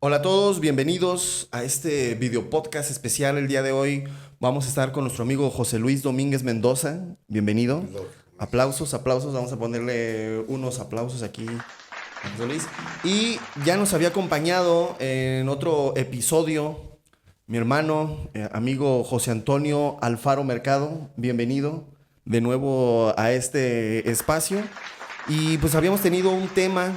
Hola a todos, bienvenidos a este video podcast especial. El día de hoy vamos a estar con nuestro amigo José Luis Domínguez Mendoza. Bienvenido. Aplausos, aplausos. Vamos a ponerle unos aplausos aquí a José Luis. Y ya nos había acompañado en otro episodio mi hermano, amigo José Antonio Alfaro Mercado. Bienvenido de nuevo a este espacio. Y pues habíamos tenido un tema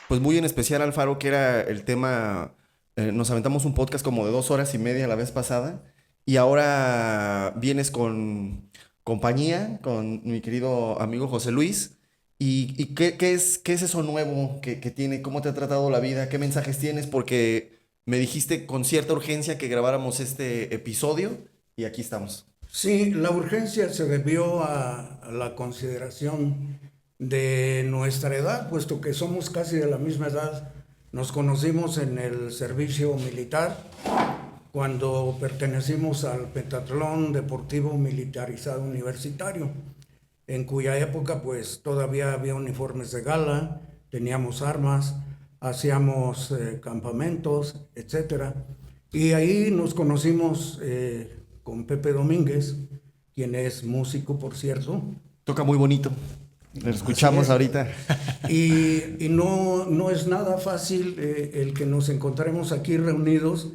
pues muy en especial, Alfaro, que era el tema, nos aventamos un podcast como de 2 horas y media la vez pasada, y ahora vienes con compañía, con mi querido amigo José Luis. ¿Y qué es eso nuevo que tiene? ¿Cómo te ha tratado la vida? ¿Qué mensajes tienes? Porque me dijiste con cierta urgencia que grabáramos este episodio y aquí estamos. Sí, la urgencia se debió a la consideración de nuestra edad, puesto que somos casi de la misma edad. Nos conocimos en el servicio militar cuando pertenecimos al Pentatlón Deportivo Militarizado Universitario, en cuya época pues todavía había uniformes de gala, teníamos armas, hacíamos campamentos, etcétera. Y ahí nos conocimos con Pepe Domínguez, quien es músico, por cierto. Toca muy bonito. Lo Así escuchamos es. ahorita. Y no es nada fácil el que nos encontremos aquí reunidos,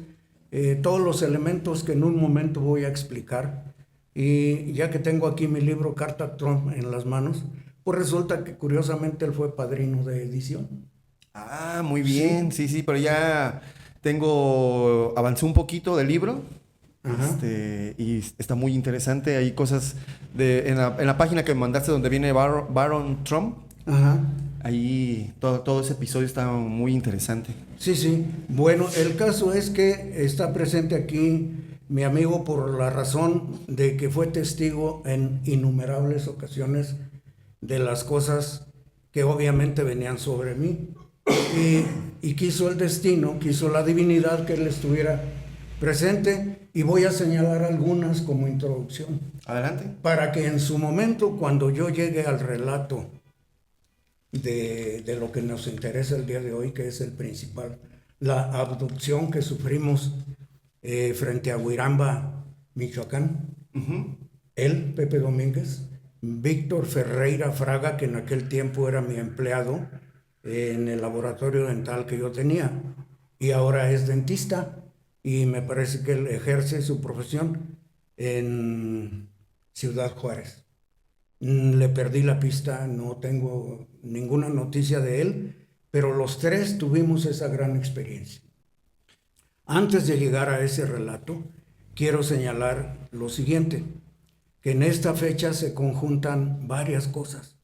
todos los elementos que en un momento voy a explicar. Y ya que tengo aquí mi libro Carta Trump en las manos, pues resulta que curiosamente él fue padrino de edición. Ah, muy Sí. bien, sí, sí, pero ya avancé un poquito del libro, Ajá. y está muy interesante. Hay cosas en la página que me mandaste donde viene Baron Trump, Ajá. ahí todo ese episodio está muy interesante. Sí, sí. Bueno, el caso es que está presente aquí mi amigo por la razón de que fue testigo en innumerables ocasiones de las cosas que obviamente venían sobre mí. Y quiso el destino, quiso la divinidad que él estuviera presente, y voy a señalar algunas como introducción, Adelante. para que en su momento, cuando yo llegue al relato de lo que nos interesa el día de hoy, que es el principal, la abducción que sufrimos frente a Huiramba, Michoacán. Ujú. Él, Pepe Domínguez, Víctor Ferreira Fraga, que en aquel tiempo era mi empleado en el laboratorio dental que yo tenía, y ahora es dentista, y me parece que él ejerce su profesión en Ciudad Juárez. Le perdí la pista, no tengo ninguna noticia de él, pero los tres tuvimos esa gran experiencia. Antes de llegar a ese relato, quiero señalar lo siguiente, que en esta fecha se conjuntan varias cosas.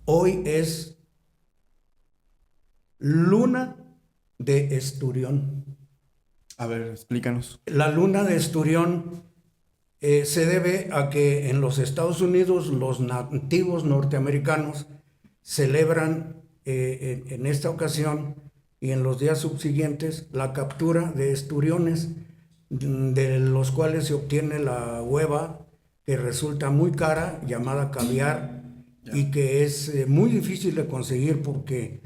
Hoy es luna de Esturión. A ver, explícanos. La luna de Esturión se debe a que en los Estados Unidos los nativos norteamericanos celebran en esta ocasión y en los días subsiguientes la captura de esturiones, de los cuales se obtiene la hueva que resulta muy cara, llamada caviar, y que es muy difícil de conseguir porque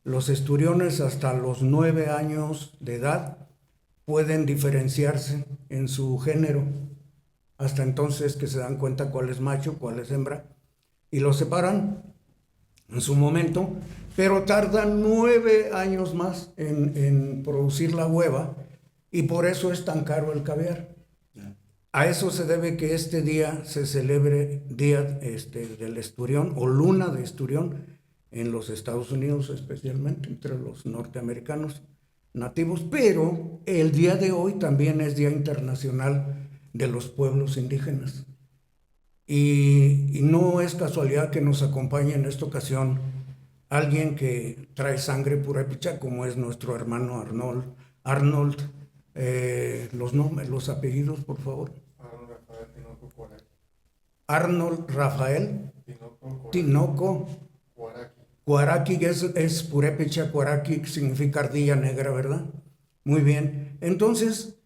los esturiones hasta los 9 años de edad pueden diferenciarse en su género, hasta entonces que se dan cuenta cuál es macho, cuál es hembra, y los separan en su momento, pero tardan 9 años más en producir la hueva, y por eso es tan caro el caviar. A eso se debe que este día se celebre Día del Esturión o Luna de Esturión en los Estados Unidos, especialmente entre los norteamericanos nativos, pero el día de hoy también es Día Internacional de los Pueblos Indígenas. Y no es casualidad que nos acompañe en esta ocasión alguien que trae sangre purépecha, como es nuestro hermano Arnold. Arnold, los nombres, los apellidos, por favor. Arnold Rafael Tinoco Cuaraqui, que es purépecha. Cuaraqui significa ardilla negra, ¿verdad? Muy bien. Entonces,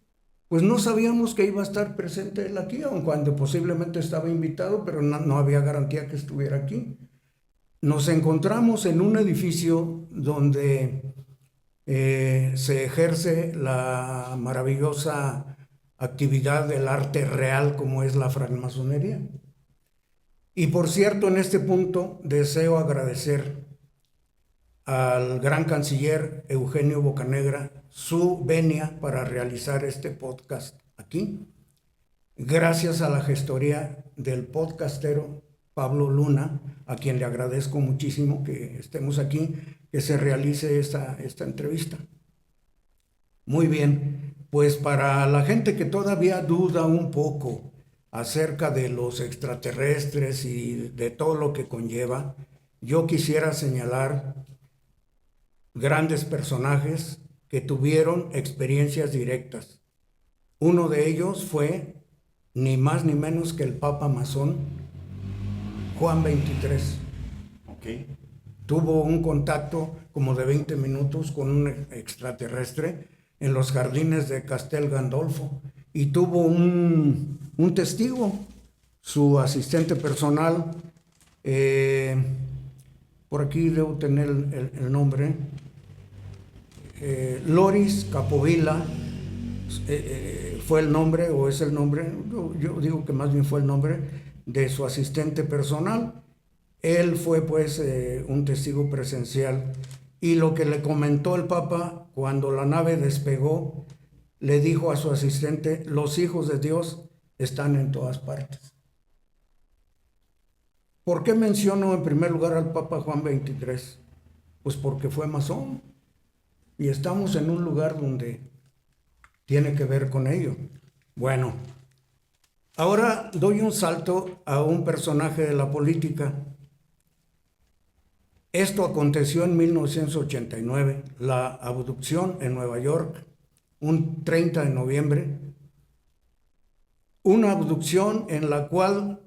pues no sabíamos que iba a estar presente él aquí, aun cuando posiblemente estaba invitado, pero no había garantía que estuviera aquí. Nos encontramos en un edificio donde se ejerce la maravillosa actividad del arte real como es la francmasonería. Y por cierto, en este punto deseo agradecer al gran canciller Eugenio Bocanegra su venia para realizar este podcast aquí, gracias a la gestoría del podcastero Pablo Luna, a quien le agradezco muchísimo que estemos aquí, que se realice esta entrevista. Muy bien, pues para la gente que todavía duda un poco acerca de los extraterrestres y de todo lo que conlleva, yo quisiera señalar grandes personajes que tuvieron experiencias directas. Uno de ellos fue ni más ni menos que el Papa masón Juan XXIII. Ok. Tuvo un contacto como de 20 minutos con un extraterrestre en los jardines de Castel Gandolfo y tuvo un testigo, su asistente personal, por aquí debo tener el nombre, Loris Capovilla, fue el nombre, o es el nombre, yo digo que más bien fue el nombre de su asistente personal. Él fue pues un testigo presencial y lo que le comentó el Papa cuando la nave despegó, le dijo a su asistente: los hijos de Dios están en todas partes. ¿Por qué menciono en primer lugar al Papa Juan XXIII? Pues porque fue masón y estamos en un lugar donde tiene que ver con ello. Bueno, ahora doy un salto a un personaje de la política. Esto aconteció en 1989, la abducción en Nueva York, un 30 de noviembre. Una abducción en la cual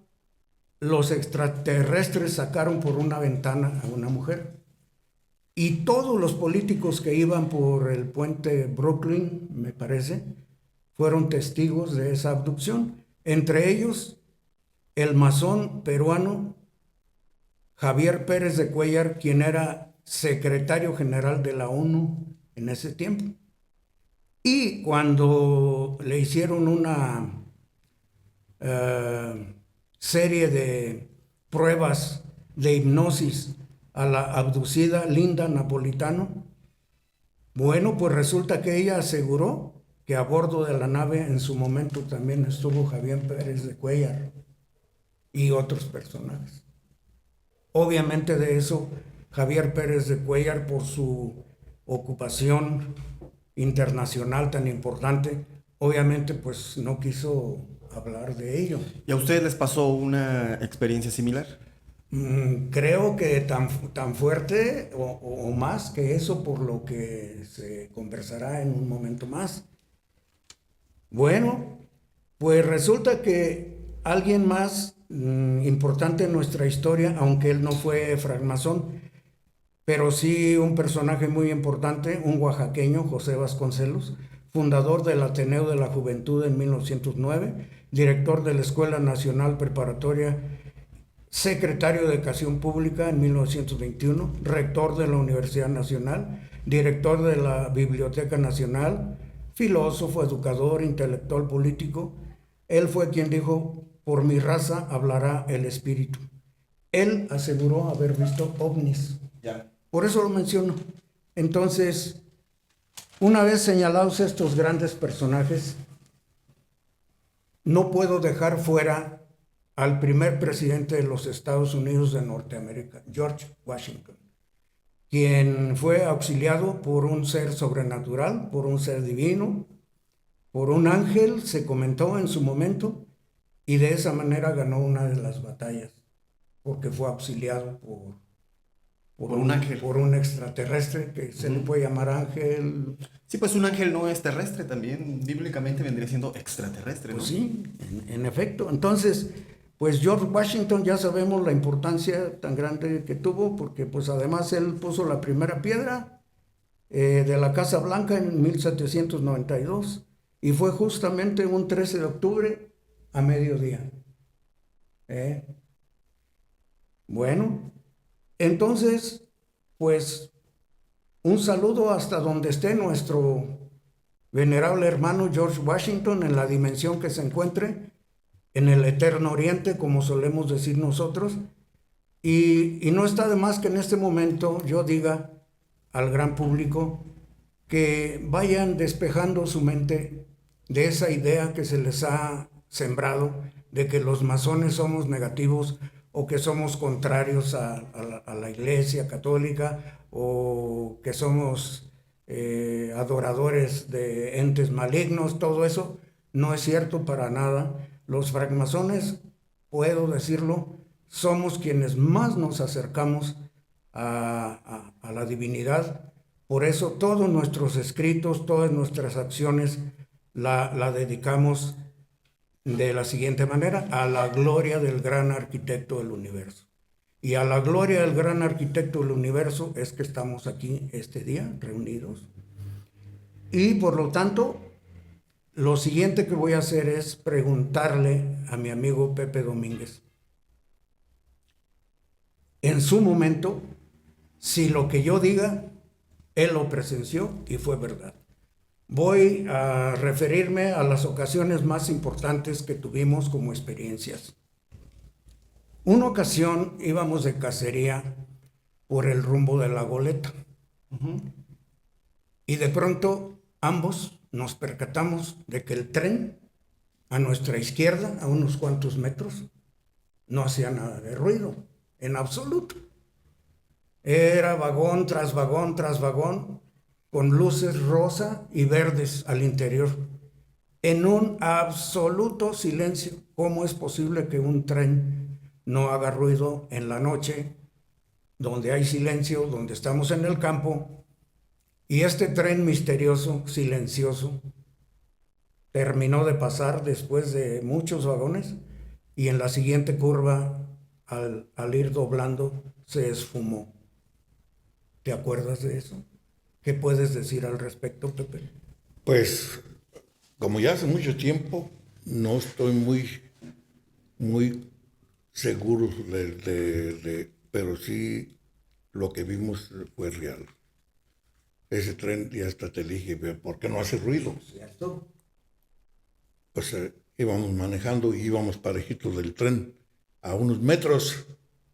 los extraterrestres sacaron por una ventana a una mujer. Y todos los políticos que iban por el puente Brooklyn, me parece, fueron testigos de esa abducción. Entre ellos, el masón peruano Javier Pérez de Cuéllar, quien era secretario general de la ONU en ese tiempo. Y cuando le hicieron una serie de pruebas de hipnosis a la abducida Linda Napolitano, bueno, pues resulta que ella aseguró que a bordo de la nave en su momento también estuvo Javier Pérez de Cuéllar y otros personajes. Obviamente de eso, Javier Pérez de Cuéllar, por su ocupación internacional tan importante, obviamente pues no quiso hablar de ello. ¿Y a ustedes les pasó una experiencia similar? Creo que tan fuerte o más que eso, por lo que se conversará en un momento más. Bueno, pues resulta que alguien más importante en nuestra historia, aunque él no fue francmasón, pero sí un personaje muy importante, un oaxaqueño, José Vasconcelos, fundador del Ateneo de la Juventud en 1909, director de la Escuela Nacional Preparatoria, secretario de Educación Pública en 1921, rector de la Universidad Nacional, director de la Biblioteca Nacional, filósofo, educador, intelectual, político. Él fue quien dijo: por mi raza hablará el espíritu. Él aseguró haber visto ovnis. Ya. Por eso lo menciono. Entonces, una vez señalados estos grandes personajes, no puedo dejar fuera al primer presidente de los Estados Unidos de Norteamérica, George Washington, quien fue auxiliado por un ser sobrenatural, por un ser divino, por un ángel, se comentó en su momento, y de esa manera ganó una de las batallas, porque fue auxiliado por un ángel. Por un extraterrestre, que se le puede llamar ángel. Sí, pues un ángel no es terrestre también, bíblicamente vendría siendo extraterrestre, ¿no? Pues sí, en efecto. Entonces, pues George Washington, ya sabemos la importancia tan grande que tuvo, porque pues además él puso la primera piedra de la Casa Blanca en 1792 y fue justamente un 13 de octubre a mediodía. Bueno, entonces, pues un saludo hasta donde esté nuestro venerable hermano George Washington, en la dimensión que se encuentre, en el eterno oriente, como solemos decir nosotros. Y no está de más que en este momento yo diga al gran público que vayan despejando su mente de esa idea que se les ha sembrado de que los masones somos negativos o que somos contrarios a la Iglesia Católica o que somos adoradores de entes malignos. Todo eso no es cierto para nada. Los francmasones, puedo decirlo, somos quienes más nos acercamos a la divinidad. Por eso todos nuestros escritos, todas nuestras acciones la dedicamos de la siguiente manera: a la gloria del gran arquitecto del universo. Y a la gloria del gran arquitecto del universo es que estamos aquí este día reunidos. Y por lo tanto, lo siguiente que voy a hacer es preguntarle a mi amigo Pepe Domínguez, en su momento, si lo que yo diga, él lo presenció y fue verdad. Voy a referirme a las ocasiones más importantes que tuvimos como experiencias. Una ocasión íbamos de cacería por el rumbo de la Goleta. Y de pronto ambos nos percatamos de que el tren a nuestra izquierda, a unos cuantos metros, no hacía nada de ruido, en absoluto. Era vagón tras vagón tras vagón, con luces rosa y verdes al interior, en un absoluto silencio. ¿Cómo es posible que un tren no haga ruido en la noche, donde hay silencio, donde estamos en el campo? Y este tren misterioso, silencioso, terminó de pasar después de muchos vagones y en la siguiente curva, al ir doblando, se esfumó. ¿Te acuerdas de eso? ¿Qué puedes decir al respecto, Pepe? Pues, como ya hace mucho tiempo, no estoy muy seguro pero sí lo que vimos fue real. Ese tren, ya hasta te dije, ¿por qué no hace ruido? ¿Cierto? Pues íbamos manejando y íbamos parejitos del tren a unos metros.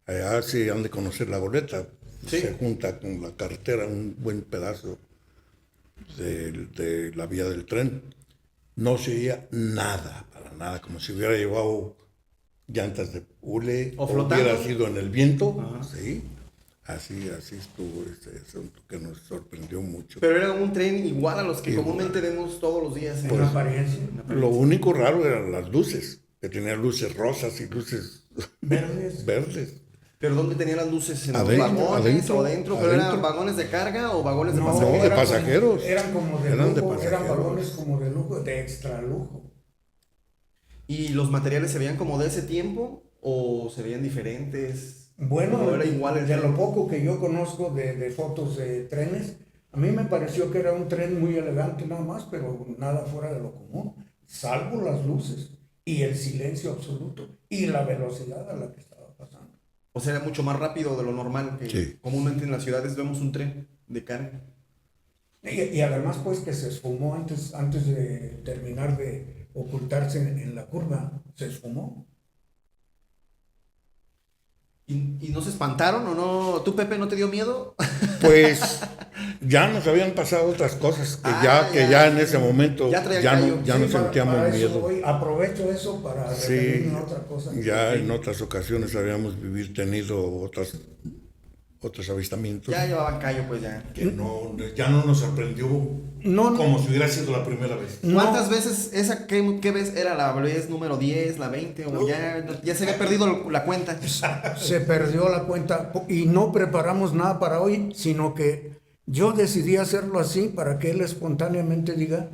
Allá sí han de conocer la Goleta. Sí. Se junta con la carretera un buen pedazo de la vía del tren. No se oía nada, para nada, como si hubiera llevado llantas de hule o hubiera sido en el viento. Ajá. Sí, así estuvo ese asunto que nos sorprendió mucho. Pero era un tren igual a los que comúnmente vemos todos los días. En apariencia. Lo único raro eran las luces, que tenían luces rosas y luces verdes. ¿Pero dónde tenían las luces? ¿En los vagones o adentro? ¿Pero eran vagones de carga o vagones de pasajeros? No, de pasajeros. Eran como de lujo, eran vagones como de lujo, de extra lujo. ¿Y los materiales se veían como de ese tiempo o se veían diferentes? Bueno, era igual de lo poco que yo conozco de fotos de trenes, a mí me pareció que era un tren muy elegante nada más, pero nada fuera de lo común, salvo las luces y el silencio absoluto y la velocidad a la que estaba pasando. O sea, era mucho más rápido de lo normal, que sí. Comúnmente en las ciudades vemos un tren de carga. Y además, pues, que se esfumó antes de terminar de ocultarse en la curva, se esfumó. ¿Y no se espantaron o no? ¿Tú, Pepe, no te dio miedo? Pues ya nos habían pasado otras cosas que ya en ese momento ya no sentíamos miedo. Aprovecho eso para referirme en otra cosa. Ya en otras ocasiones habíamos tenido otros avistamientos. Ya llevaban callo, pues ya. Que ya no nos sorprendió como si hubiera sido la primera vez. ¿Cuántas veces qué vez era la vez número 10, la 20? ¿O ya se había perdido la cuenta? Se perdió la cuenta y no preparamos nada para hoy, sino que yo decidí hacerlo así para que él espontáneamente diga.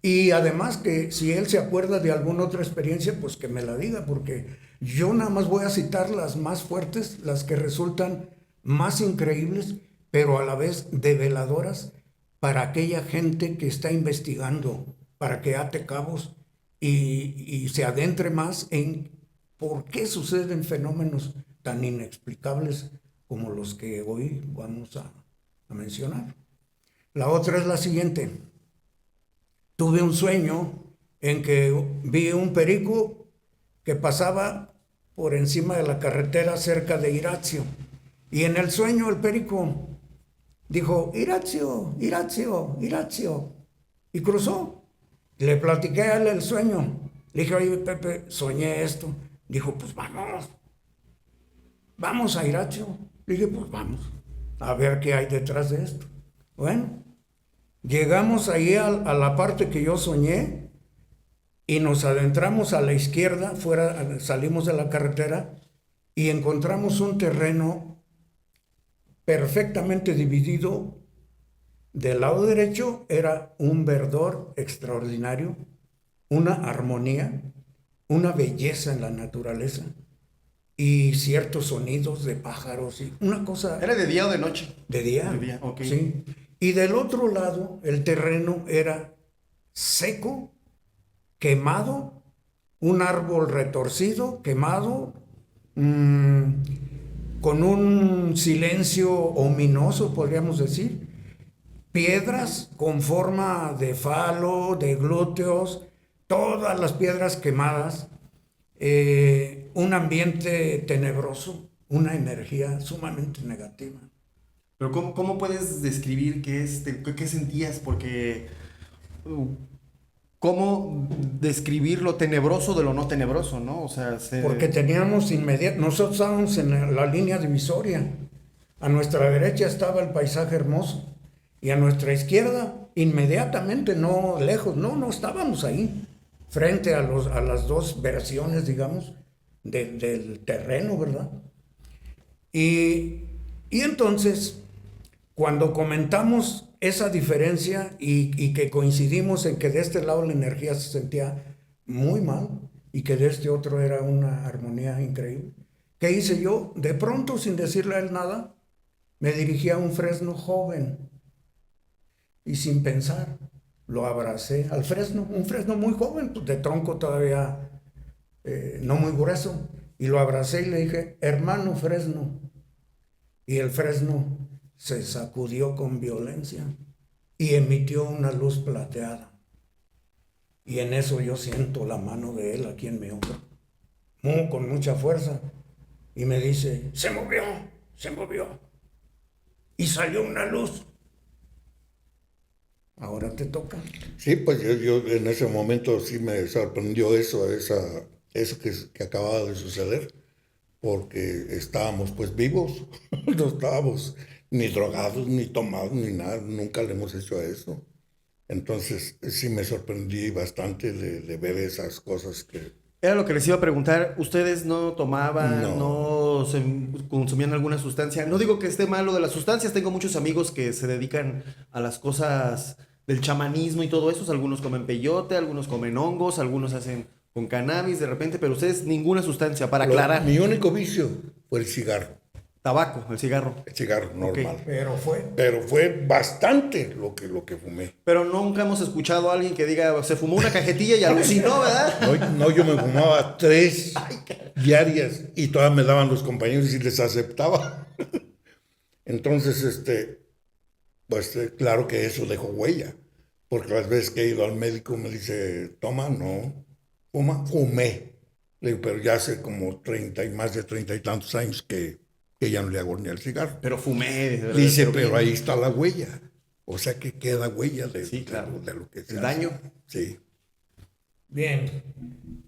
Y además que si él se acuerda de alguna otra experiencia, pues que me la diga, porque yo nada más voy a citar las más fuertes, las que resultan más increíbles, pero a la vez develadoras para aquella gente que está investigando, para que ate cabos y se adentre más en por qué suceden fenómenos tan inexplicables como los que hoy vamos a mencionar. La otra es la siguiente. Tuve un sueño en que vi un perico que pasaba por encima de la carretera cerca de Iracio. Y en el sueño el perico dijo, Iracio, Iracio, Iracio. Y cruzó. Le platiqué a él el sueño. Le dije, oye, Pepe, soñé esto. Dijo, pues vamos a Iracio. Le dije, pues vamos a ver qué hay detrás de esto. Bueno, llegamos ahí a la parte que yo soñé y nos adentramos a la izquierda, salimos de la carretera y encontramos un terreno perfectamente dividido. Del lado derecho era un verdor extraordinario, una armonía, una belleza en la naturaleza y ciertos sonidos de pájaros y una cosa... ¿Era de día o de noche? De día. De día, ok. Sí. Y del otro lado el terreno era seco, quemado, un árbol retorcido, quemado, con un silencio ominoso, podríamos decir, piedras con forma de falo, de glúteos, todas las piedras quemadas, un ambiente tenebroso, una energía sumamente negativa. Pero ¿cómo puedes describir qué sentías? Porque ¿cómo describir lo tenebroso de lo no tenebroso, no? O sea, porque teníamos nosotros estábamos en la línea divisoria. A nuestra derecha estaba el paisaje hermoso y a nuestra izquierda, inmediatamente, no lejos, no estábamos ahí, frente a las dos versiones, digamos, del terreno, ¿verdad? Y entonces, cuando comentamos esa diferencia y que coincidimos en que de este lado la energía se sentía muy mal y que de este otro era una armonía increíble, ¿qué hice yo? De pronto, sin decirle a él nada, me dirigí a un fresno joven y sin pensar lo abracé al fresno, un fresno muy joven, de tronco todavía no muy grueso, y lo abracé y le dije, hermano fresno, y el fresno se sacudió con violencia y emitió una luz plateada. Y en eso yo siento la mano de él aquí en mi hombro, con mucha fuerza, y me dice, se movió, y salió una luz. Ahora te toca. Sí, pues yo en ese momento sí me sorprendió eso que acababa de suceder, porque estábamos pues vivos, no estábamos ni drogados, ni tomados, ni nada, nunca le hemos hecho eso. Entonces sí me sorprendí bastante de ver esas cosas que... Era lo que les iba a preguntar, ¿ustedes no tomaban, No. no se consumían alguna sustancia? No digo que esté malo de las sustancias, tengo muchos amigos que se dedican a las cosas del chamanismo y todo eso, algunos comen peyote, algunos comen hongos, algunos hacen con cannabis de repente, pero ustedes ninguna sustancia, para aclarar. Mi único vicio fue el cigarro. Tabaco, el cigarro. El cigarro normal. Okay. Pero fue bastante lo que fumé. Pero nunca hemos escuchado a alguien que diga, se fumó una cajetilla y alucinó, ¿verdad? No, yo me fumaba 3 diarias y todavía me daban los compañeros y les aceptaba. Entonces, pues claro que eso dejó huella. Porque las veces que he ido al médico me dice, toma, no, fumé. Le digo, pero ya hace como más de 30 y tantos años que ya no le hago ni al cigarro. Pero fumé. Dice, pero ahí está la huella. O sea que queda huella sí, claro. de lo que se el hace. daño. Sí. Bien.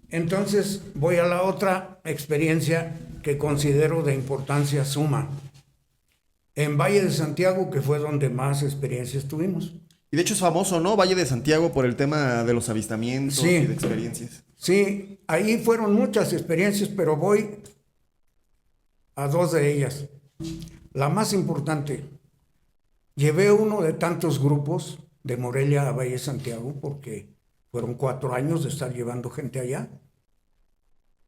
Entonces voy a la otra experiencia que considero de importancia suma. En Valle de Santiago, que fue donde más experiencias tuvimos. Y de hecho es famoso, ¿no? Valle de Santiago por el tema de los avistamientos sí, y de experiencias. Sí, ahí fueron muchas experiencias, pero voy a 2 de ellas. La más importante, llevé uno de tantos grupos de Morelia a Valle de Santiago, porque fueron 4 años de estar llevando gente allá.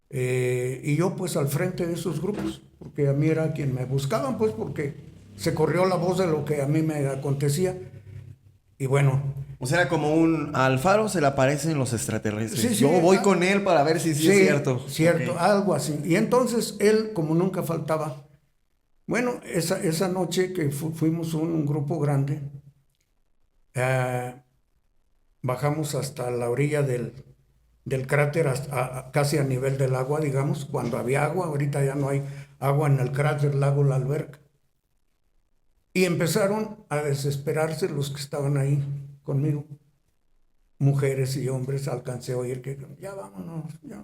Y yo pues al frente de esos grupos, porque a mí era quien me buscaban, pues porque se corrió la voz de lo que a mí me acontecía. Y bueno. O sea, era como al Faro se le aparecen los extraterrestres. Sí, yo voy con él para ver si sí es cierto. Cierto, okay. Algo así. Y entonces él, como nunca faltaba, Bueno, esa noche que fuimos un grupo grande, bajamos hasta la orilla del cráter, casi a nivel del agua, digamos, cuando había agua. Ahorita ya no hay agua en el cráter, lago, la alberca. Y empezaron a desesperarse los que estaban ahí conmigo, mujeres y hombres. Alcancé a oír que ya vámonos, ya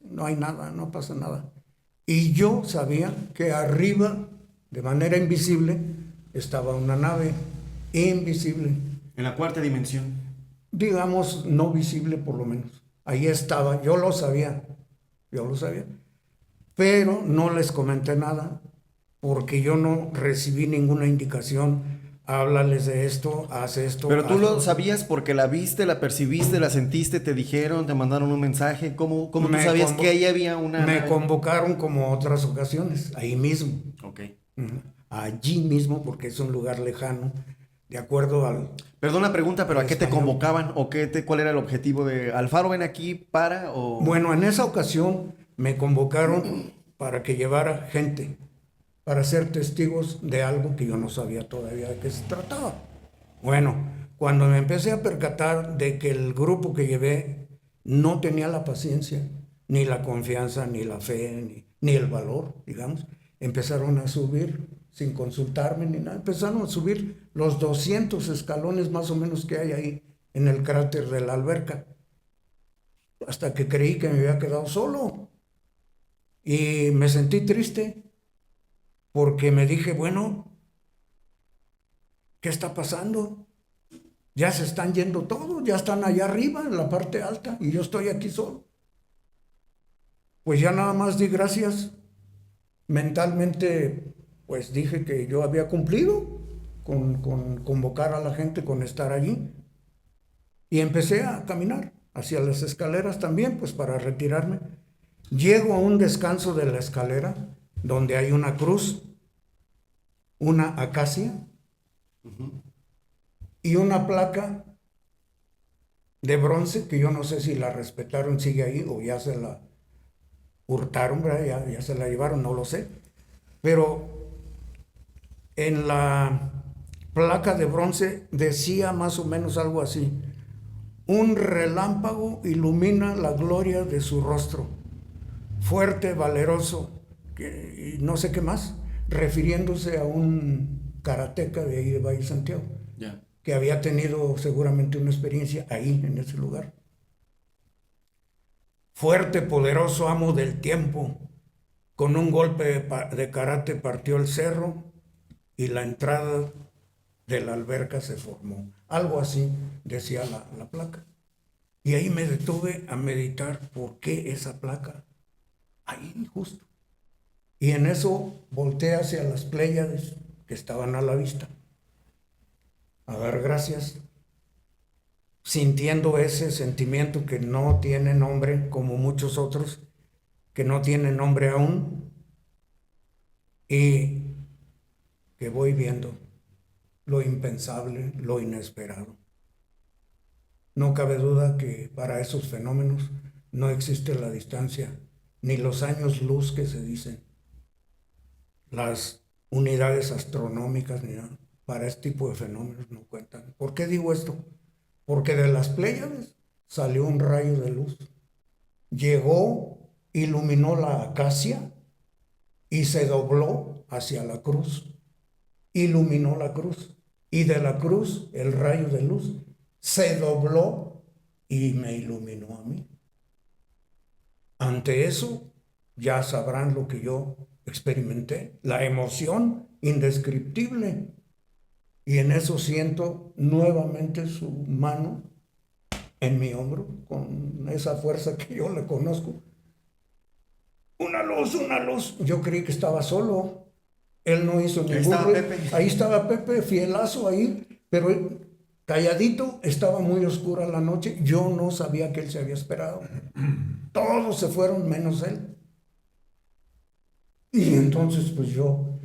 no hay nada, no pasa nada. Y yo sabía que arriba, de manera invisible, estaba una nave invisible. En la cuarta dimensión. Digamos, no visible por lo menos. Ahí estaba, yo lo sabía. Pero no les comenté nada, porque yo no recibí ninguna indicación. Háblales de esto, haz esto. Pero tú lo sabías porque la viste, la percibiste, la sentiste, te dijeron, te mandaron un mensaje. ¿Cómo tú sabías que ahí había una... Me convocaron como otras ocasiones, ahí mismo. Ok. Allí mismo, porque es un lugar lejano, de acuerdo al... Perdón la pregunta, pero ¿a qué te español. convocaban? ¿O cuál era el objetivo de Alfaro, ven aquí para o...? Bueno, en esa ocasión me convocaron para que llevara gente, para ser testigos de algo que yo no sabía todavía de qué se trataba. Bueno, cuando me empecé a percatar de que el grupo que llevé no tenía la paciencia, ni la confianza, ni la fe, ni el valor, digamos, empezaron a subir sin consultarme ni nada. Empezaron a subir los 200 escalones más o menos que hay ahí en el cráter de la alberca, hasta que creí que me había quedado solo. Y me sentí triste, porque me dije, bueno, ¿qué está pasando? Ya se están yendo todos, ya están allá arriba, en la parte alta, y yo estoy aquí solo. Pues ya nada más di gracias. Mentalmente, pues dije que yo había cumplido con convocar a la gente, con estar allí. Y empecé a caminar hacia las escaleras también, pues para retirarme. Llego a un descanso de la escalera, donde hay una cruz, una acacia y una placa de bronce, que yo no sé si la respetaron, sigue ahí, o ya se la hurtaron, ya se la llevaron, no lo sé. Pero en la placa de bronce decía más o menos algo así: un relámpago ilumina la gloria de su rostro, fuerte, valeroso, y no sé qué más, refiriéndose a un karateca de ahí de Valle Santiago, que había tenido seguramente una experiencia ahí, en ese lugar. Fuerte, poderoso amo del tiempo, con un golpe de karate partió el cerro y la entrada de la alberca se formó. Algo así decía la placa. Y ahí me detuve a meditar, ¿por qué esa placa? Ahí justo. Y en eso volteé hacia las Pléyades que estaban a la vista, a dar gracias, sintiendo ese sentimiento que no tiene nombre, como muchos otros que no tienen nombre aún, y que voy viendo lo impensable, lo inesperado. No cabe duda que para esos fenómenos no existe la distancia, ni los años luz que se dicen, las unidades astronómicas, ni nada. Para este tipo de fenómenos no cuentan. ¿Por qué digo esto? Porque de las Pléyades salió un rayo de luz. Llegó, iluminó la acacia y se dobló hacia la cruz. Iluminó la cruz. Y de la cruz, el rayo de luz se dobló y me iluminó a mí. Ante eso, ya sabrán lo que yo experimenté, la emoción indescriptible. Y en eso siento nuevamente su mano en mi hombro, con esa fuerza que yo le conozco. Una luz, una luz. Yo creí que estaba solo. Él no hizo ningún ruido. Ahí estaba Pepe, fielazo ahí, pero él, calladito, estaba muy oscura la noche. Yo no sabía que él se había esperado. Todos se fueron menos él. Y entonces pues yo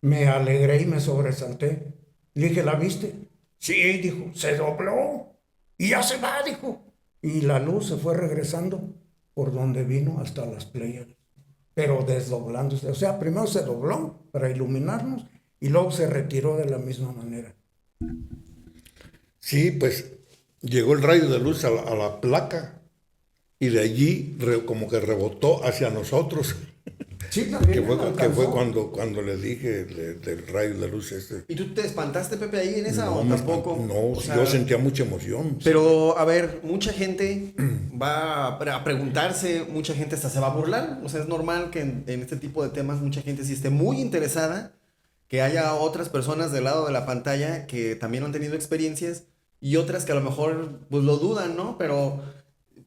me alegré y me sobresalté. Le dije, ¿la viste? Sí, dijo, se dobló y ya se va, dijo. Y la luz se fue regresando por donde vino hasta las Pléyades. pero desdoblándose. O sea, primero se dobló para iluminarnos y luego se retiró de la misma manera. Sí, pues llegó el rayo de luz a la placa y de allí como que rebotó hacia nosotros. Sí, también que fue cuando le dije del rayo de luz ese. ¿Y tú te espantaste, Pepe, ahí en esa No, o tampoco? No, O sea, yo sentía mucha emoción. pero, a ver, mucha gente va a preguntarse, mucha gente hasta se va a burlar. O sea, es normal que en este tipo de temas mucha gente sí esté muy interesada, que haya otras personas del lado de la pantalla que también han tenido experiencias y otras que a lo mejor pues lo dudan, ¿no? Pero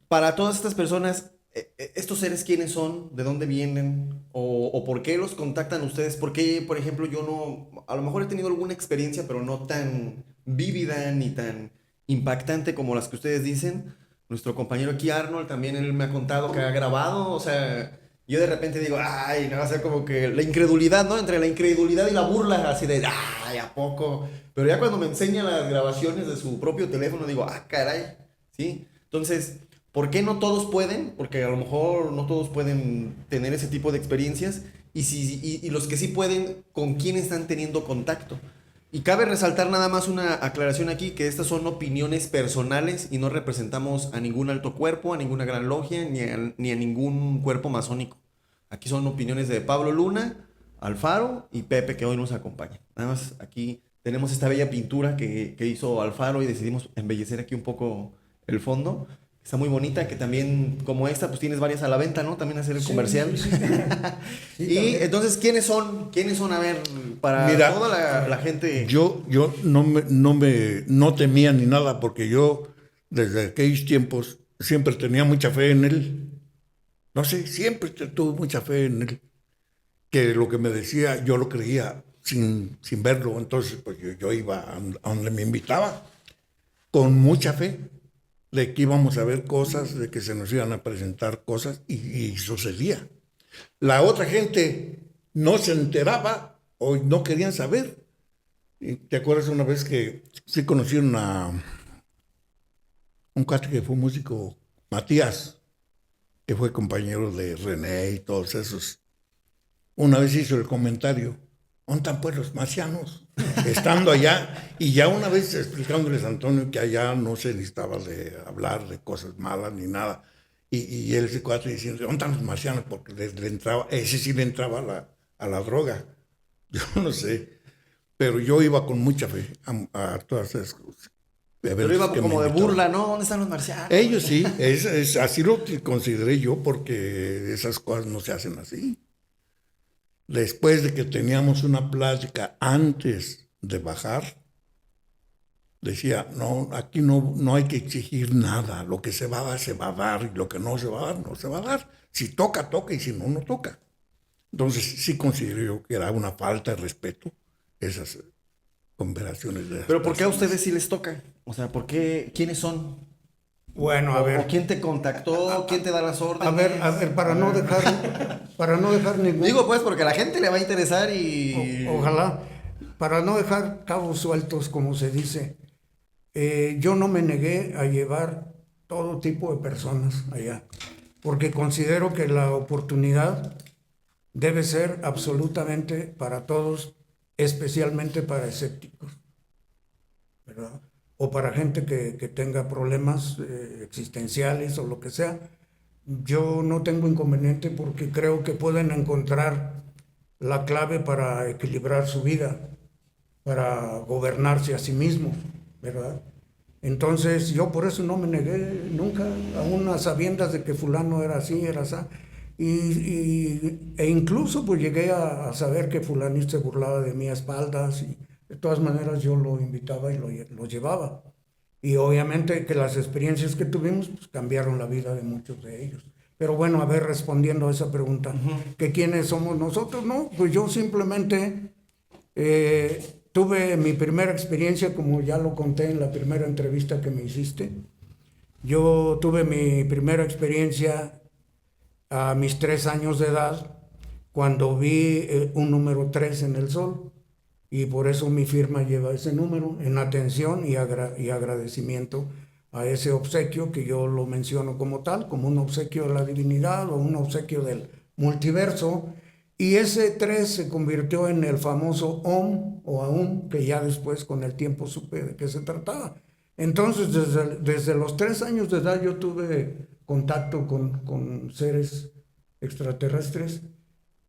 para todas estas personas, ¿estos seres quiénes son? ¿De dónde vienen? ¿O por qué los contactan ustedes? ¿Por qué, por ejemplo, yo no, a lo mejor he tenido alguna experiencia, pero no tan vívida ni tan impactante como las que ustedes dicen? Nuestro compañero aquí, Arnold, también él me ha contado que ha grabado, o sea, yo de repente digo, ay, no va a ser como que la incredulidad, ¿no? Entre la incredulidad y la burla, así de, ay, ¿a poco? Pero ya cuando me enseña las grabaciones de su propio teléfono, digo, ah, caray, ¿sí? Entonces, ¿por qué no todos pueden? Porque a lo mejor no todos pueden tener ese tipo de experiencias. Y los que sí pueden, ¿con quién están teniendo contacto? Y cabe resaltar nada más una aclaración aquí, que estas son opiniones personales y no representamos a ningún alto cuerpo, a ninguna gran logia, ni a ningún cuerpo masónico. Aquí son opiniones de Pablo Luna, Alfaro y Pepe, que hoy nos acompaña. Nada más aquí tenemos esta bella pintura que hizo Alfaro y decidimos embellecer aquí un poco el fondo. Está muy bonita, que también, como esta, pues tienes varias a la venta, ¿no? También hacer el comercial. Sí. Sí, y también. entonces, ¿quiénes son? ¿Quiénes son? A ver, para Mira, toda la gente. Yo no temía ni nada porque yo desde aquellos tiempos siempre tenía mucha fe en él. No sé, siempre tuve mucha fe en él. Que lo que me decía yo lo creía sin verlo. Entonces pues yo iba a donde me invitaba con mucha fe de que íbamos a ver cosas, de que se nos iban a presentar cosas y sucedía. La otra gente no se enteraba o no querían saber. ¿Y te acuerdas una vez que sí conocieron a un cuate que fue músico, Matías, que fue compañero de René y todos esos? Una vez hizo el comentario, ¿dónde están pues los marcianos? Estando allá, y ya una vez explicándoles a Antonio que allá no se necesitaba de hablar de cosas malas ni nada. Y él se cuatro diciendo, ¿dónde están los marcianos? Porque le entraba, ese sí le entraba a la droga. Yo no sé, pero yo iba con mucha fe a todas esas cosas. Pero iba como de burla, ¿no? ¿Dónde están los marcianos? Ellos sí, así lo consideré yo, porque esas cosas no se hacen así. Después de que teníamos una plática antes de bajar, decía, no, aquí no hay que exigir nada. Lo que se va a dar, y lo que no se va a dar, no se va a dar. Si toca, toca, y si no, no toca. Entonces sí considero yo que era una falta de respeto esas conversaciones de Pero ¿por qué a ustedes sí les toca? O sea, ¿por qué? ¿Quiénes son? Bueno, a ver. ¿O quién te contactó? ¿Quién te da las órdenes? A ver, para no dejar ningún... Digo pues porque a la gente le va a interesar y... Ojalá, para no dejar cabos sueltos, como se dice, yo no me negué a llevar todo tipo de personas allá, porque considero que la oportunidad debe ser absolutamente para todos, especialmente para escépticos, ¿verdad? O para gente que tenga problemas existenciales o lo que sea. Yo no tengo inconveniente porque creo que pueden encontrar la clave para equilibrar su vida, para gobernarse a sí mismo, ¿verdad? Entonces yo por eso no me negué nunca, aún a sabiendas de que fulano era así, era así. E incluso pues llegué a saber que fulanito se burlaba de mí a espaldas y de todas maneras yo lo invitaba y lo llevaba. Y obviamente que las experiencias que tuvimos pues, cambiaron la vida de muchos de ellos. Pero bueno, a ver, respondiendo a esa pregunta, ¿que quiénes somos nosotros? No, pues yo simplemente tuve mi primera experiencia, como ya lo conté en la primera entrevista que me hiciste. Yo tuve mi primera experiencia a mis 3 años de edad, cuando vi un número 3 en el sol, y por eso mi firma lleva ese número, en atención y agradecimiento a ese obsequio, que yo lo menciono como tal, como un obsequio de la divinidad o un obsequio multiverso, y ese 3 se convirtió en el famoso OM o AUM, que ya después con el tiempo supe de qué se trataba. Entonces, desde los 3 años de edad yo tuve contacto con seres extraterrestres,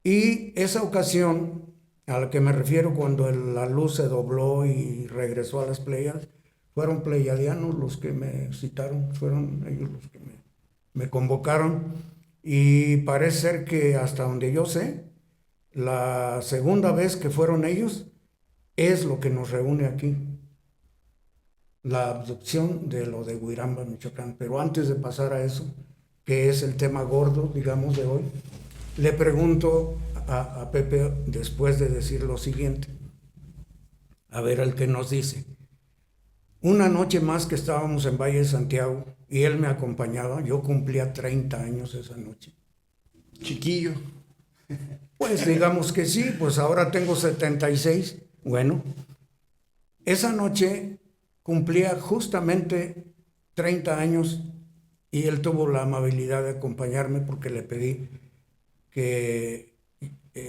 y esa ocasión a la que me refiero cuando la luz se dobló y regresó a las Pleiades, fueron pleiadianos los que me citaron, fueron ellos los que me convocaron, y parece ser que hasta donde yo sé, la segunda vez que fueron ellos es lo que nos reúne aquí, la abducción de lo de Huiramba, Michoacán. Pero antes de pasar a eso, que es el tema gordo, digamos, de hoy, le pregunto a Pepe, después de decir lo siguiente, a ver el que nos dice. Una noche más que estábamos en Valle de Santiago y él me acompañaba, yo cumplía 30 años esa noche. Chiquillo. Pues digamos que sí, pues ahora tengo 76. Bueno, esa noche cumplía justamente 30 años y él tuvo la amabilidad de acompañarme porque le pedí que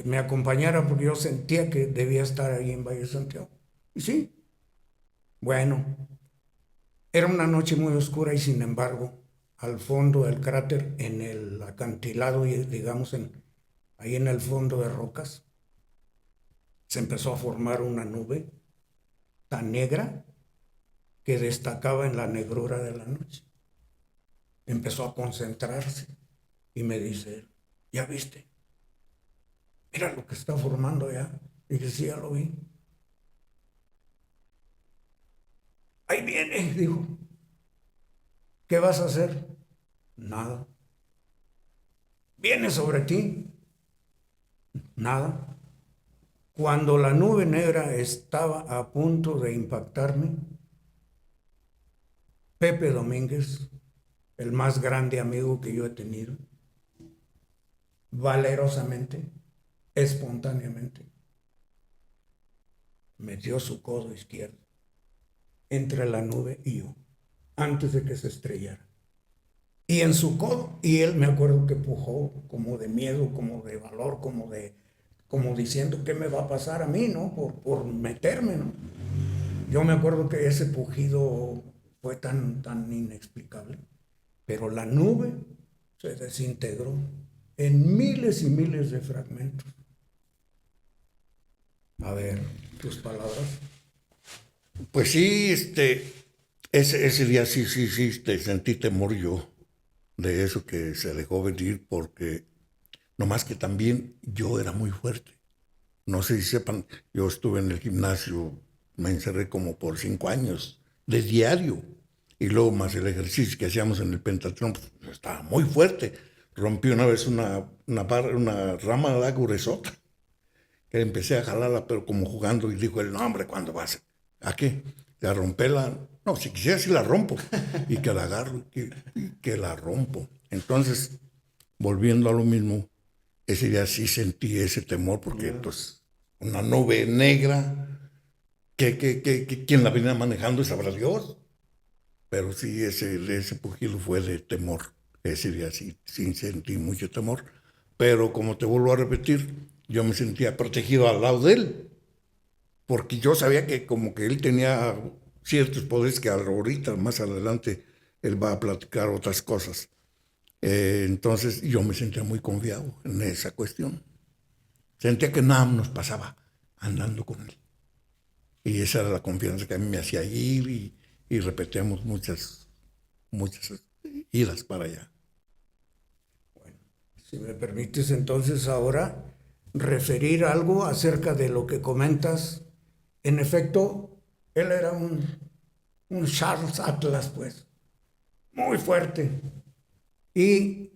me acompañara porque yo sentía que debía estar ahí en Valle de Santiago. Y sí, bueno, era una noche muy oscura y sin embargo, al fondo del cráter, en el acantilado, digamos, ahí en el fondo de rocas, se empezó a formar una nube tan negra que destacaba en la negrura de la noche. Empezó a concentrarse y me dice, ¿ya viste? Mira lo que está formando allá. Y dije, sí, ya lo vi. Ahí viene, dijo. ¿Qué vas a hacer? Nada. ¿Viene sobre ti? Nada. Cuando la nube negra estaba a punto de impactarme, Pepe Domínguez, el más grande amigo que yo he tenido, valerosamente, espontáneamente, metió su codo izquierdo entre la nube y yo, antes de que se estrellara. Y en su codo, y él me acuerdo que pujó como de miedo, como de valor, como diciendo qué me va a pasar a mí, ¿no? Por meterme, ¿no? Yo me acuerdo que ese pujido fue tan inexplicable, pero la nube se desintegró en miles y miles de fragmentos. A ver, tus palabras. Pues sí, ese día sí, sentí temor yo de eso que se dejó venir, porque nomás que también yo era muy fuerte. No sé si sepan, yo estuve en el gimnasio, me encerré como por 5 años de diario, y luego más el ejercicio que hacíamos en el pentatlón, pues, estaba muy fuerte. Rompí una vez una rama de gruesota, que empecé a jalarla, pero como jugando, y dijo el nombre, ¿cuándo vas? ¿A qué? A romperla. No, si quisiera, sí la rompo. Y que la agarro y que la rompo. Entonces, volviendo a lo mismo, ese día sí sentí ese temor, porque pues una nube negra, que quien la venía manejando sabrá Dios. Pero sí, ese pugilo fue de temor. Ese día sí sentí mucho temor. Pero como te vuelvo a repetir, yo me sentía protegido al lado de él, porque yo sabía que como que él tenía ciertos poderes que ahorita, más adelante, él va a platicar otras cosas. Entonces yo me sentía muy confiado en esa cuestión. Sentía que nada nos pasaba andando con él. Y esa era la confianza que a mí me hacía ir, y repetíamos muchas idas para allá. Bueno, si me permites entonces ahora referir algo acerca de lo que comentas. En efecto, él era un Charles Atlas, pues, muy fuerte. Y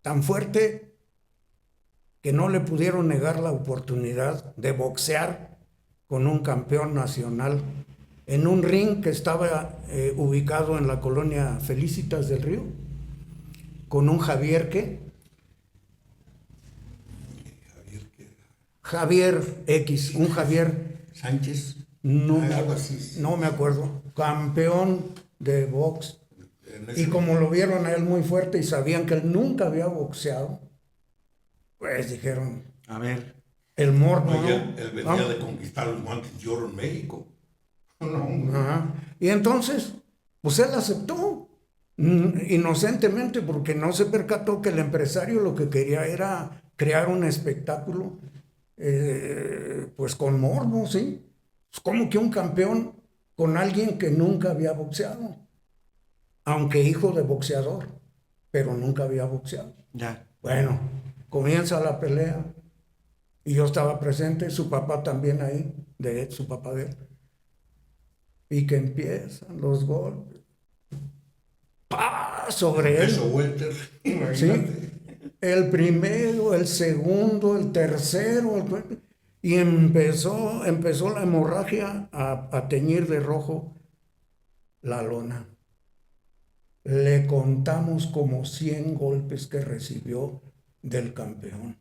tan fuerte que no le pudieron negar la oportunidad de boxear con un campeón nacional en un ring que estaba ubicado en la colonia Felicitas del Río, con un Javier, ¿qué? Javier X, un Javier Sánchez. No, algo así. No me acuerdo. Campeón de box. Y como lo vieron a él muy fuerte y sabían que él nunca había boxeado, Pues dijeron, A ver. el morbo, Oye, ¿no? él venía de conquistar los guantes de oro en México. Ajá. Y entonces, pues él aceptó inocentemente porque no se percató que el empresario lo que quería era crear un espectáculo, pues con morbo, ¿sí? Es como que un campeón con alguien que nunca había boxeado, aunque hijo de boxeador, pero nunca había boxeado. Ya. Bueno, comienza la pelea y yo estaba presente, su papá también ahí, su papá de él. Y que empiezan los golpes. ¡Pah! Sobre él. Eso, Welter. ¿Sí? El primero, el segundo, el tercero. Y empezó la hemorragia a teñir de rojo la lona. Le contamos como 100 golpes que recibió del campeón.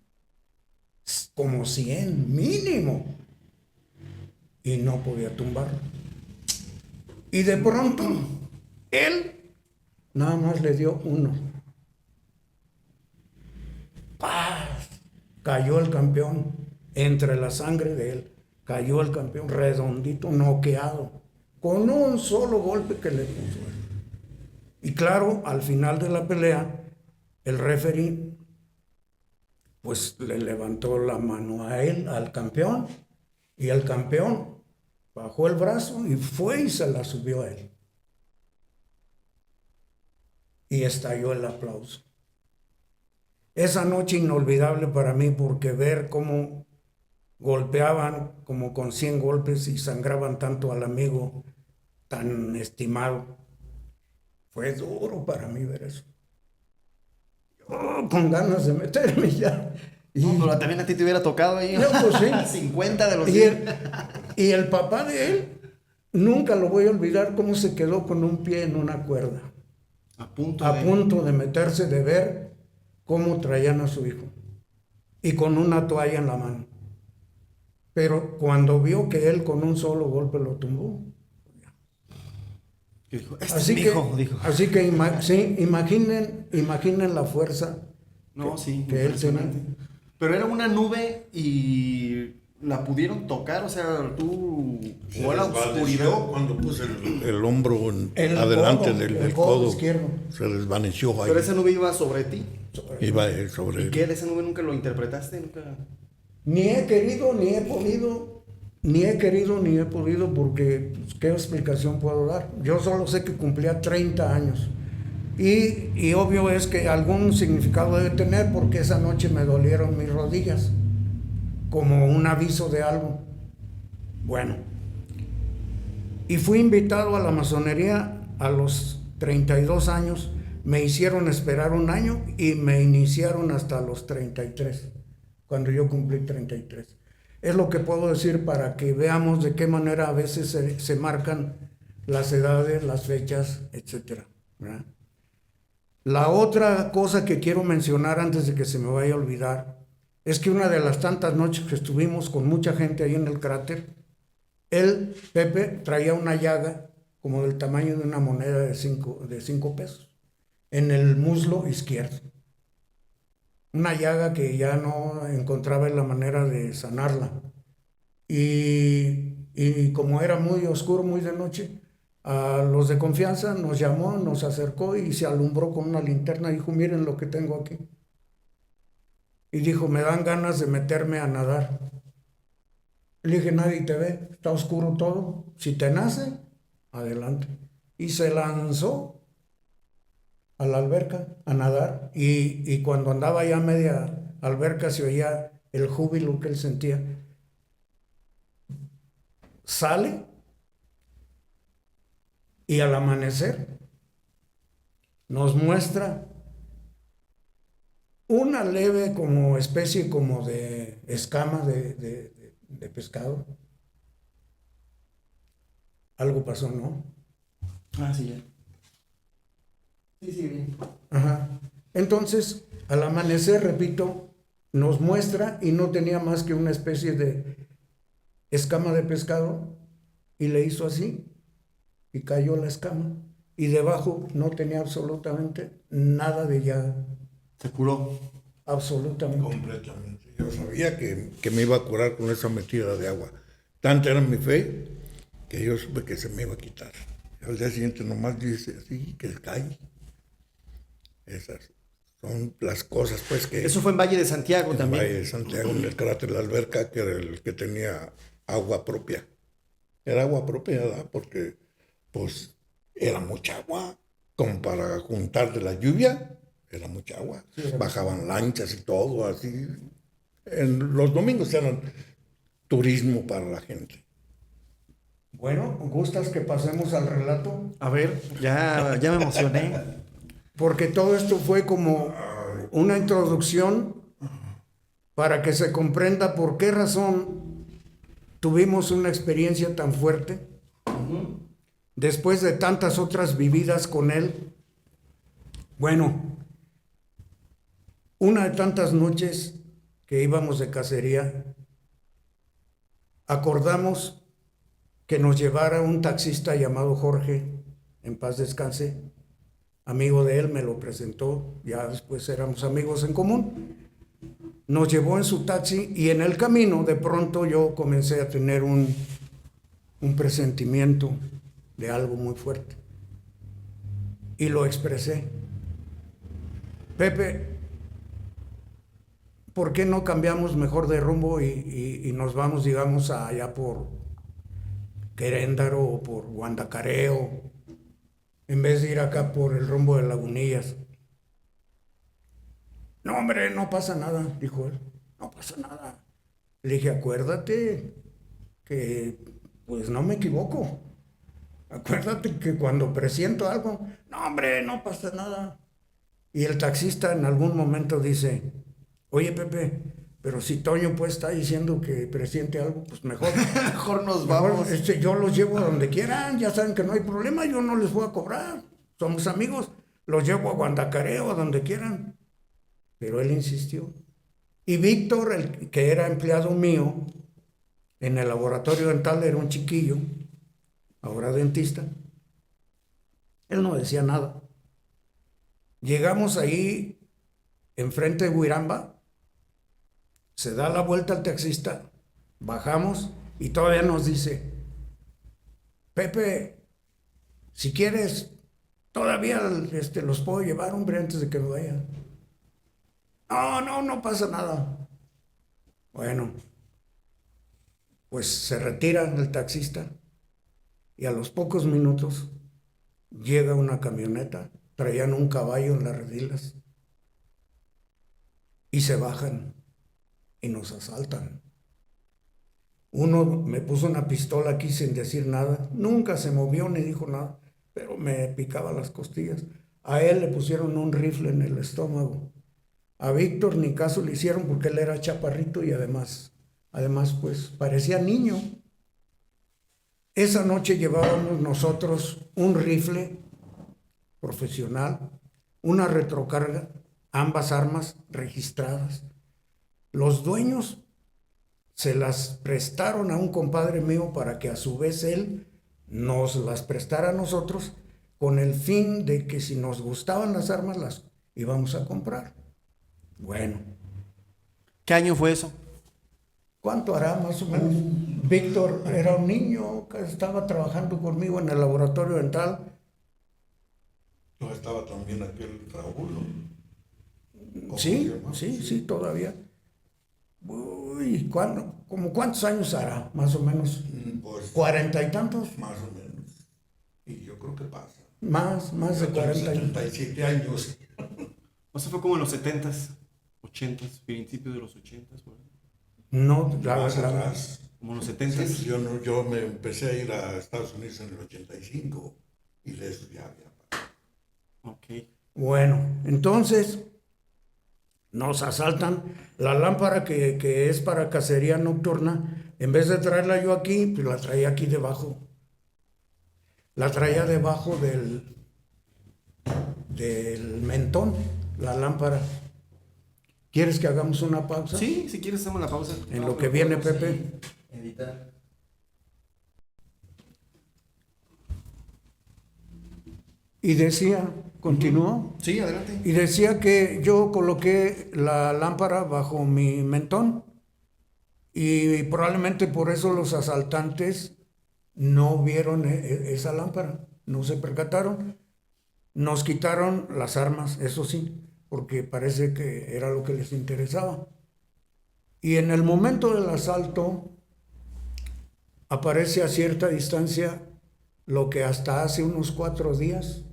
Como 100, mínimo. Y no podía tumbarlo. Y de pronto, él nada más le dio uno. ¡Paz! Cayó el campeón. Entre la sangre de él, cayó el campeón redondito, noqueado, con un solo golpe que le puso él. Y claro, al final de la pelea, el referee, pues le levantó la mano a él, al campeón, y el campeón bajó el brazo y fue y se la subió a él. Y estalló el aplauso. Esa noche inolvidable para mí porque ver cómo golpeaban como con 100 golpes y sangraban tanto al amigo tan estimado. Fue duro para mí ver eso. Yo con ganas de meterme ya. Y, No, pero también a ti te hubiera tocado ahí. No, pues sí. 50 de los y 100. el papá de él, nunca lo voy a olvidar cómo se quedó con un pie en una cuerda. A punto de meterse, de ver cómo traían a su hijo. Y con una toalla en la mano. Pero cuando vio que él con un solo golpe lo tumbó. Y dijo, este es mi hijo, dijo. Así que sí, imaginen la fuerza que él tenía. Pero era una nube y la pudieron tocar, o sea, tú o la oscuridad. Cuando puse el hombro adelante del codo izquierdo. Se desvaneció ahí. Pero esa nube iba sobre ti. Iba sobre él. ¿Y qué de esa nube nunca lo interpretaste? Nunca. Ni he querido, ni he podido porque pues, ¿qué explicación puedo dar? Yo solo sé que cumplía 30 años y obvio es que algún significado debe tener porque esa noche me dolieron mis rodillas como un aviso de algo. Bueno, y fui invitado a la masonería a los 32 años, me hicieron esperar un año y me iniciaron hasta los 33. Cuando yo cumplí 33. Es lo que puedo decir para que veamos de qué manera a veces se marcan las edades, las fechas, etc. ¿verdad? La otra cosa que quiero mencionar antes de que se me vaya a olvidar es que una de las tantas noches que estuvimos con mucha gente ahí en el cráter, él, Pepe, traía una llaga como del tamaño de una moneda de 5 pesos en el muslo izquierdo. Una llaga que ya no encontraba la manera de sanarla. Y como era muy oscuro, muy de noche, a los de confianza nos llamó, nos acercó y se alumbró con una linterna y dijo, miren lo que tengo aquí. Y dijo, me dan ganas de meterme a nadar. Le dije, nadie te ve, está oscuro todo. Si te nace, adelante. Y se lanzó a la alberca a nadar y cuando andaba ya media alberca se oía el júbilo que él sentía. Sale y al amanecer nos muestra una leve como especie como de escama de pescado. Algo pasó, ¿no? Ah, sí, ya. Sí, bien. Ajá. Entonces, al amanecer, repito, nos muestra y no tenía más que una especie de escama de pescado y le hizo así y cayó la escama y debajo no tenía absolutamente nada de llaga. Se curó. absolutamente. Completamente. Yo sabía que me iba a curar con esa metida de agua. Tanta era mi fe que yo supe que se me iba a quitar. Al día siguiente nomás dice así, que cae. Esas son las cosas, pues, que... Eso fue en Valle de Santiago en también. Valle de Santiago, en el cráter de la alberca, que era el que tenía agua propia. Era agua propia, ¿verdad? Porque, pues, era mucha agua. Como para juntar de la lluvia, era mucha agua. Sí, Bajaban lanchas y todo, así. Los domingos eran turismo para la gente. Bueno, ¿gustas que pasemos al relato? A ver, ya me emocioné. Porque todo esto fue como una introducción para que se comprenda por qué razón tuvimos una experiencia tan fuerte después de tantas otras vividas con él. Bueno, una de tantas noches que íbamos de cacería, acordamos que nos llevara un taxista llamado Jorge, en paz descanse, amigo de él, me lo presentó, ya después éramos amigos en común. Nos llevó en su taxi y en el camino de pronto yo comencé a tener un presentimiento de algo muy fuerte. Y lo expresé. Pepe, ¿por qué no cambiamos mejor de rumbo y nos vamos, digamos, allá por Queréndaro o por Guandacareo, en vez de ir acá por el rumbo de Lagunillas? No, hombre, no pasa nada, dijo él, no pasa nada. Le dije, acuérdate que, pues no me equivoco. Acuérdate que cuando presiento algo, no, hombre, no pasa nada. Y el taxista en algún momento dice, oye, Pepe, pero si Toño pues está diciendo que presiente algo, pues mejor. Mejor nos vamos. Yo los llevo a donde quieran, ya saben que no hay problema, yo no les voy a cobrar. Somos amigos, los llevo a Guandacareo, a donde quieran. Pero él insistió. Y Víctor, el que era empleado mío en el laboratorio dental, era un chiquillo, ahora dentista. Él no decía nada. Llegamos ahí, enfrente de Huiramba, se da la vuelta al taxista, bajamos y todavía nos dice, Pepe, si quieres, todavía los puedo llevar, hombre, antes de que me vaya. No pasa nada. Bueno, pues se retira el taxista y a los pocos minutos llega una camioneta, traían un caballo en las redilas y se bajan y nos asaltan. Uno me puso una pistola aquí sin decir nada, nunca se movió ni dijo nada, pero me picaba las costillas. A él le pusieron un rifle en el estómago. A Víctor ni caso le hicieron porque él era chaparrito y además pues parecía niño. Esa noche llevábamos nosotros un rifle profesional, una retrocarga, ambas armas registradas. Los dueños se las prestaron a un compadre mío para que a su vez él nos las prestara a nosotros con el fin de que si nos gustaban las armas las íbamos a comprar. Bueno. ¿Qué año fue eso? ¿Cuánto hará más o menos? Víctor era un niño que estaba trabajando conmigo en el laboratorio dental. No estaba también aquel Raúl, ¿no? Sí, todavía. Uy, ¿cómo cuántos años hará? Más o menos. Pues, 40 y tantos. más o menos. Y yo creo que pasa. Más de 40 años. 77 años. O sea, fue como en los 70s, 80s, principios de los 80s, por ahí. No, Más atrás. Como en los Sí, 70s. pues yo me empecé a ir a Estados Unidos en el 85 y de eso ya había pasado. Ok. Bueno, entonces nos asaltan. La lámpara que es para cacería nocturna, en vez de traerla yo aquí, pues la traía aquí debajo. La traía debajo del mentón, la lámpara. ¿Quieres que hagamos una pausa? Sí, si quieres hacemos la pausa. En lo que viene, Pepe. Editar. Y decía, continuó, Sí, adelante. y decía que yo coloqué la lámpara bajo mi mentón y probablemente por eso los asaltantes no vieron esa lámpara, no se percataron. Nos quitaron las armas, eso sí, porque parece que era lo que les interesaba. Y en el momento del asalto aparece a cierta distancia lo que hasta hace unos 4 días,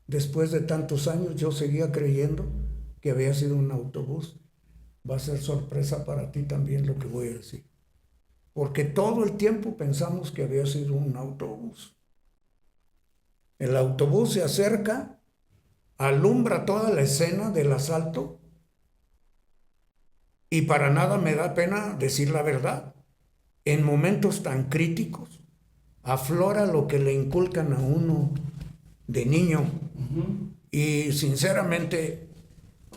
después de tantos años, yo seguía creyendo que había sido un autobús. Va a ser sorpresa para ti también lo que voy a decir. Porque todo el tiempo pensamos que había sido un autobús. El autobús se acerca, alumbra toda la escena del asalto y para nada me da pena decir la verdad. En momentos tan críticos aflora lo que le inculcan a uno de niño. Y sinceramente,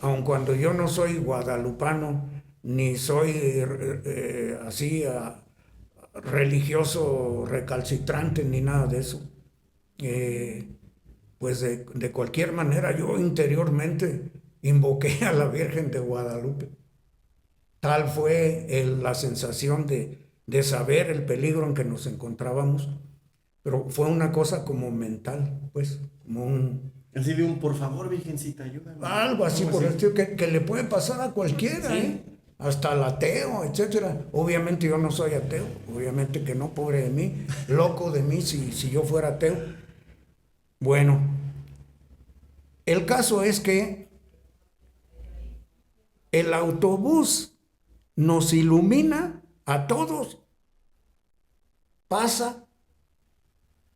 aun cuando yo no soy guadalupano, ni soy así religioso recalcitrante, ni nada de eso, pues de cualquier manera yo interiormente invoqué a la Virgen de Guadalupe. Tal fue la sensación de saber el peligro en que nos encontrábamos, pero fue una cosa como mental, pues, como un... Así de un, por favor, Virgencita, ayúdame. Algo así, por el estilo, que le puede pasar a cualquiera, Sí. Hasta al ateo, etcétera. Obviamente yo no soy ateo, obviamente que no, pobre de mí, loco de mí si yo fuera ateo. Bueno, el caso es que el autobús nos ilumina a todos, pasa,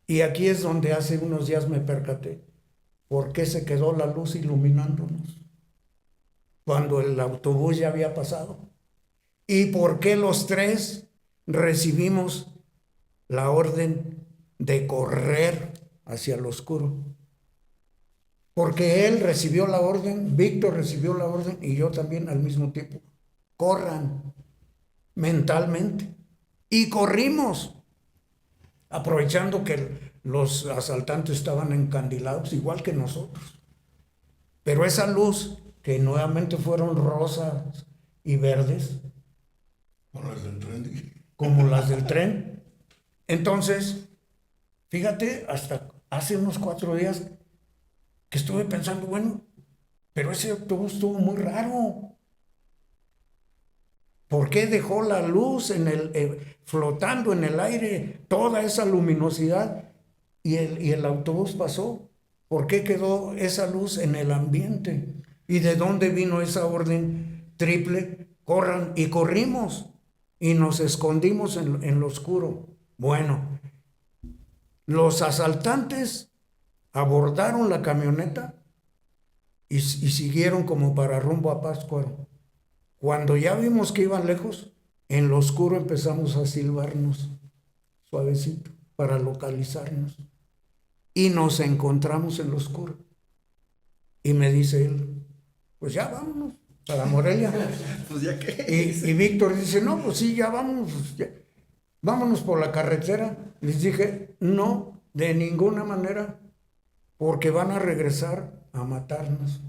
y aquí es donde hace unos días me percaté. ¿Por qué se quedó la luz iluminándonos cuando el autobús ya había pasado? ¿Y por qué los tres recibimos la orden de correr hacia el oscuro? Porque él recibió la orden, Víctor recibió la orden y yo también al mismo tiempo. Corran mentalmente. Y corrimos, aprovechando que los asaltantes estaban encandilados, igual que nosotros. Pero esa luz, que nuevamente fueron rosas y verdes, como las del tren. Entonces, fíjate, hasta hace unos 4 días que estuve pensando, bueno, pero ese autobús estuvo muy raro. ¿Por qué dejó la luz flotando en el aire, toda esa luminosidad, y el autobús pasó? ¿Por qué quedó esa luz en el ambiente? ¿Y de dónde vino esa orden triple? Corran, y corrimos y nos escondimos en lo oscuro. Bueno, los asaltantes abordaron la camioneta y siguieron como para rumbo a Pátzcuaro. Cuando ya vimos que iban lejos, en lo oscuro empezamos a silbarnos suavecito para localizarnos. Y nos encontramos en lo oscuro. Y me dice él, pues ya vámonos para Morelia. Pues ya que. Y Víctor dice, no, pues sí, ya vámonos. Ya. Vámonos por la carretera. Les dije, no, de ninguna manera, porque van a regresar a matarnos.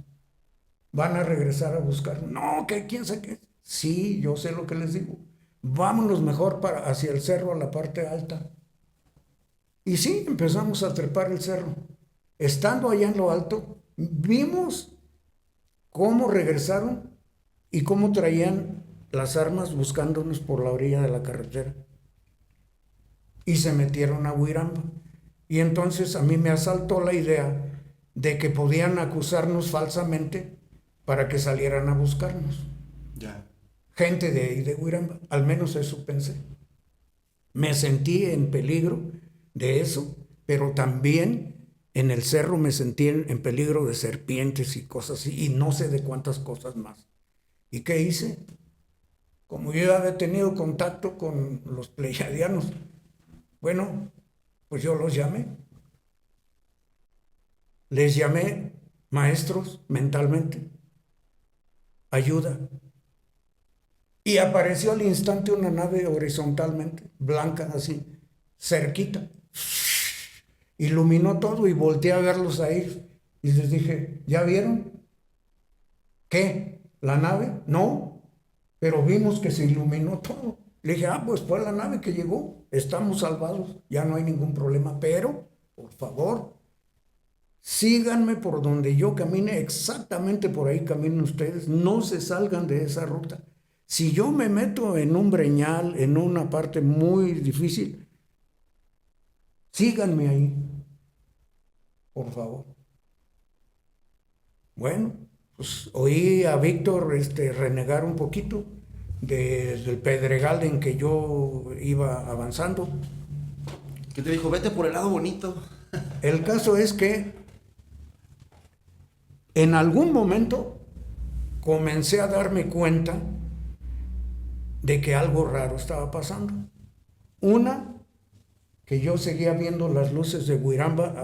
Van a regresar a buscarnos. No, que quién sabe qué. Sí, yo sé lo que les digo. Vámonos mejor hacia el cerro, a la parte alta. Y sí, empezamos a trepar el cerro. Estando allá en lo alto, vimos cómo regresaron y cómo traían las armas buscándonos por la orilla de la carretera. Y se metieron a Huiramba. Y entonces a mí me asaltó la idea de que podían acusarnos falsamente para que salieran a buscarnos. Ya. Gente de ahí de Huiramba, al menos eso pensé. Me sentí en peligro de eso, pero también en el cerro me sentí en peligro de serpientes y cosas así, y no sé de cuántas cosas más. ¿Y qué hice? Como yo ya había tenido contacto con los pleyadianos, bueno, pues yo los llamé. Les llamé maestros mentalmente. Ayuda. Y apareció al instante una nave horizontalmente, blanca así, cerquita. iluminó todo y volteé a verlos ahí y les dije, ¿ya vieron? ¿Qué? ¿La nave? No, pero vimos que se iluminó todo. Le dije, pues fue la nave que llegó, estamos salvados, ya no hay ningún problema, pero, por favor, síganme por donde yo camine, exactamente por ahí caminen ustedes, no se salgan de esa ruta. Si yo me meto en un breñal, en una parte muy difícil, síganme ahí, por favor. Bueno, pues oí a Víctor renegar un poquito del pedregal en que yo iba avanzando. ¿Qué te dijo? Vete por el lado bonito. El caso es que en algún momento comencé a darme cuenta de que algo raro estaba pasando. Una, que yo seguía viendo las luces de Huiramba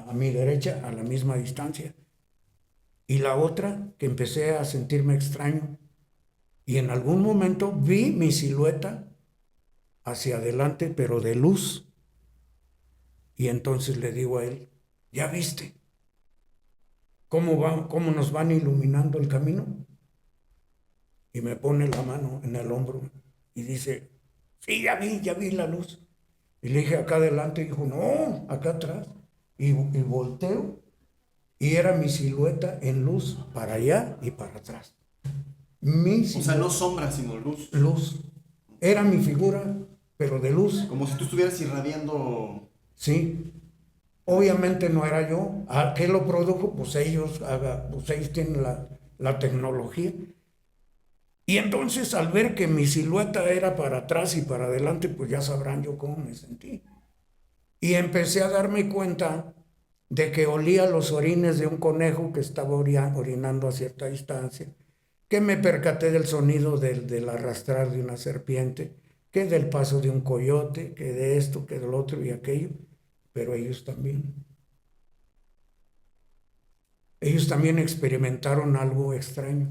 a mi derecha a la misma distancia. Y la otra, que empecé a sentirme extraño. Y en algún momento vi mi silueta hacia adelante, pero de luz. Y entonces le digo a él, ¿ya viste cómo nos van iluminando el camino? Y me pone la mano en el hombro y dice, sí, ya vi la luz. Y le dije, acá adelante, y dijo, no, acá atrás. Y volteo, y era mi silueta en luz, para allá y para atrás. O sea, no sombra, sino luz. Luz. Era mi figura, pero de luz. Como si tú estuvieras irradiando. Sí. Obviamente no era yo. ¿A qué lo produjo? Pues ellos tienen la tecnología. Y entonces al ver que mi silueta era para atrás y para adelante, pues ya sabrán yo cómo me sentí. Y empecé a darme cuenta de que olía los orines de un conejo que estaba orinando a cierta distancia, que me percaté del sonido del arrastrar de una serpiente, que del paso de un coyote, que de esto, que del otro y aquello, pero ellos también. Ellos también experimentaron algo extraño.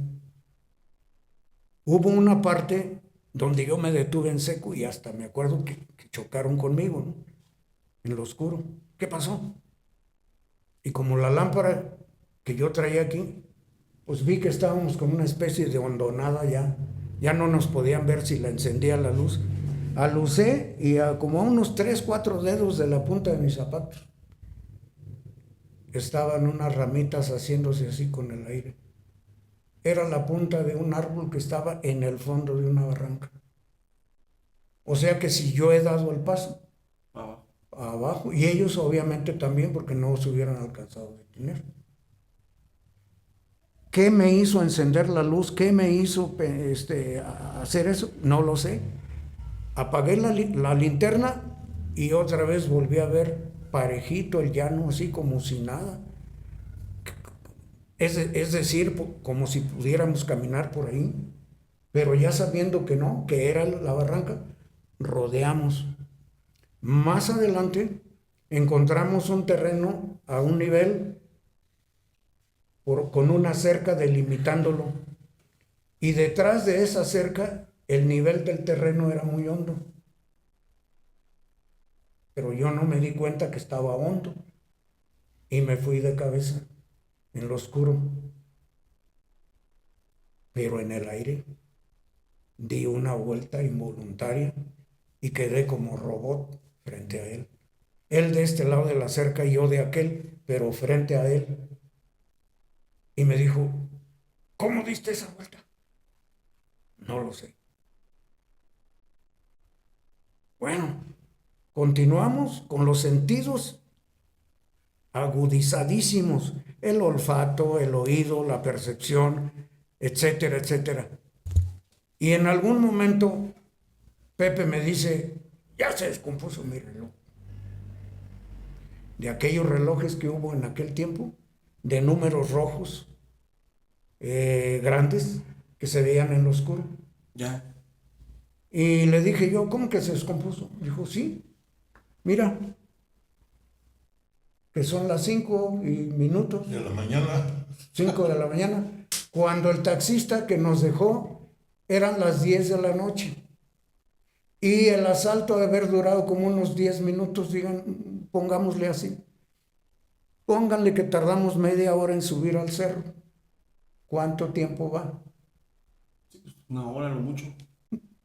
Hubo una parte donde yo me detuve en seco y hasta me acuerdo que chocaron conmigo, ¿no? En lo oscuro. ¿Qué pasó? Y como la lámpara que yo traía aquí, pues vi que estábamos como una especie de hondonada ya no nos podían ver si la encendía la luz. Alucé y como a unos 3, 4 dedos de la punta de mis zapatos estaban unas ramitas haciéndose así con el aire. Era la punta de un árbol que estaba en el fondo de una barranca. O sea que si yo he dado el paso abajo, y ellos obviamente también, porque no se hubieran alcanzado a detener. ¿Qué me hizo encender la luz? ¿Qué me hizo hacer eso? No lo sé. Apagué la linterna y otra vez volví a ver parejito el llano, así como si nada. Es decir, como si pudiéramos caminar por ahí, pero ya sabiendo que no, que era la barranca, rodeamos. Más adelante encontramos un terreno a un nivel con una cerca delimitándolo, y detrás de esa cerca el nivel del terreno era muy hondo, pero yo no me di cuenta que estaba hondo y me fui de cabeza en lo oscuro, pero en el aire di una vuelta involuntaria y quedé como robot frente a él. Él de este lado de la cerca y yo de aquel, pero frente a él. Y me dijo, ¿cómo diste esa vuelta? No lo sé. Bueno, continuamos con los sentidos agudizadísimos, el olfato, el oído, la percepción, etcétera, etcétera. Y en algún momento Pepe me dice, ya se descompuso mi reloj. De aquellos relojes que hubo en aquel tiempo, de números rojos, grandes, que se veían en lo oscuro. Ya. Y le dije yo, ¿cómo que se descompuso? Dijo, sí, mira, que son las 5 minutos. De la mañana. 5 de la mañana. Cuando el taxista que nos dejó eran las 10 de la noche. Y el asalto de haber durado como unos 10 minutos, digan, pongámosle así. Pónganle que tardamos media hora en subir al cerro. ¿Cuánto tiempo va? Una hora, lo mucho.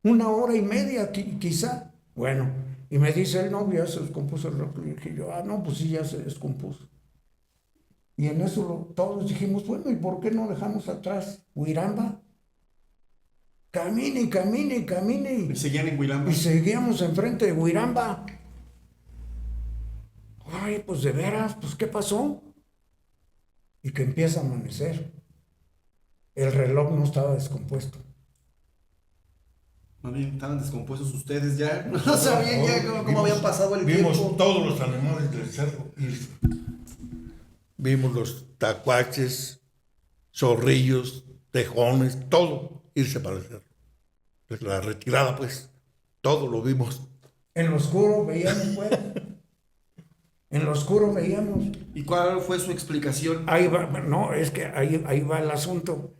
1 hora y media, quizá. Bueno, y me dice el novio, ya se descompuso el reloj. Y dije yo, no, pues sí, ya se descompuso. Y en eso todos dijimos, bueno, ¿y por qué no dejamos atrás Huiramba? Camine, camine, camine. ¿Y seguían en Huiramba? Y seguíamos enfrente de Huiramba. Ay, pues de veras, pues ¿qué pasó? Y que empieza a amanecer. El reloj no estaba descompuesto. Más bien, estaban descompuestos ustedes ya. No sabían ya cómo habían pasado el tiempo. Vimos todos los animales del cerro irse. Vimos los tacuaches, zorrillos, tejones, todo irse para el cerro. Pues la retirada, pues, todo lo vimos. En lo oscuro veíamos, pues. En lo oscuro veíamos. ¿Y cuál fue su explicación? Ahí va, no, es que ahí va el asunto.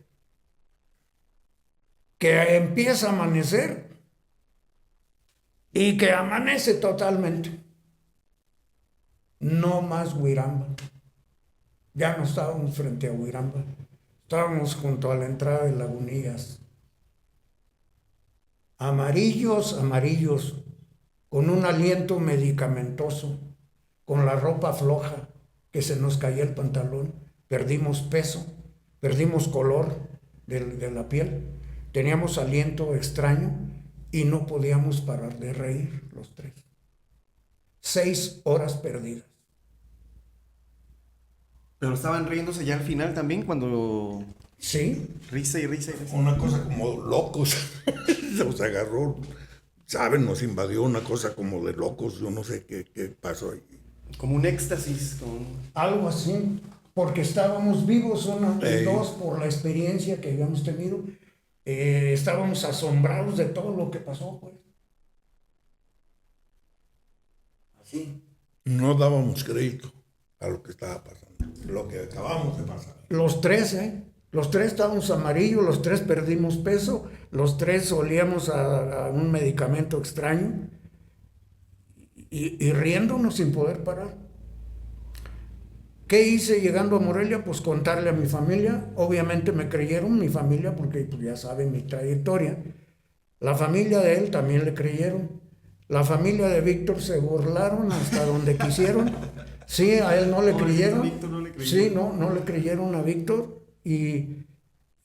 Que empieza a amanecer y que amanece totalmente. No más Huiramba. Ya no estábamos frente a Huiramba. Estábamos junto a la entrada de Lagunillas. Amarillos, amarillos, con un aliento medicamentoso, con la ropa floja, que se nos caía el pantalón. Perdimos peso, perdimos color de la piel. Teníamos aliento extraño y no podíamos parar de reír los tres. 6 horas perdidas. Pero estaban riéndose ya al final también cuando... Sí. Risa y risa y risa. Una cosa como locos. Nos agarró, ¿saben? Nos invadió una cosa como de locos. Yo no sé qué pasó ahí. Como un éxtasis. Algo así. Porque estábamos vivos, y dos, por la experiencia que habíamos tenido. Estábamos asombrados de todo lo que pasó, pues. Así. No dábamos crédito a lo que estaba pasando, lo que acabamos de pasar. Los tres estábamos amarillos, los tres perdimos peso, los tres olíamos a un medicamento extraño y riéndonos sin poder parar. ¿Qué hice llegando a Morelia? Pues contarle a mi familia. Obviamente me creyeron mi familia porque pues, ya saben mi trayectoria. La familia de él también le creyeron. La familia de Víctor se burlaron hasta donde quisieron. Sí, a él no le creyeron. Víctor no le creyeron. Sí, no le creyeron a Víctor. Y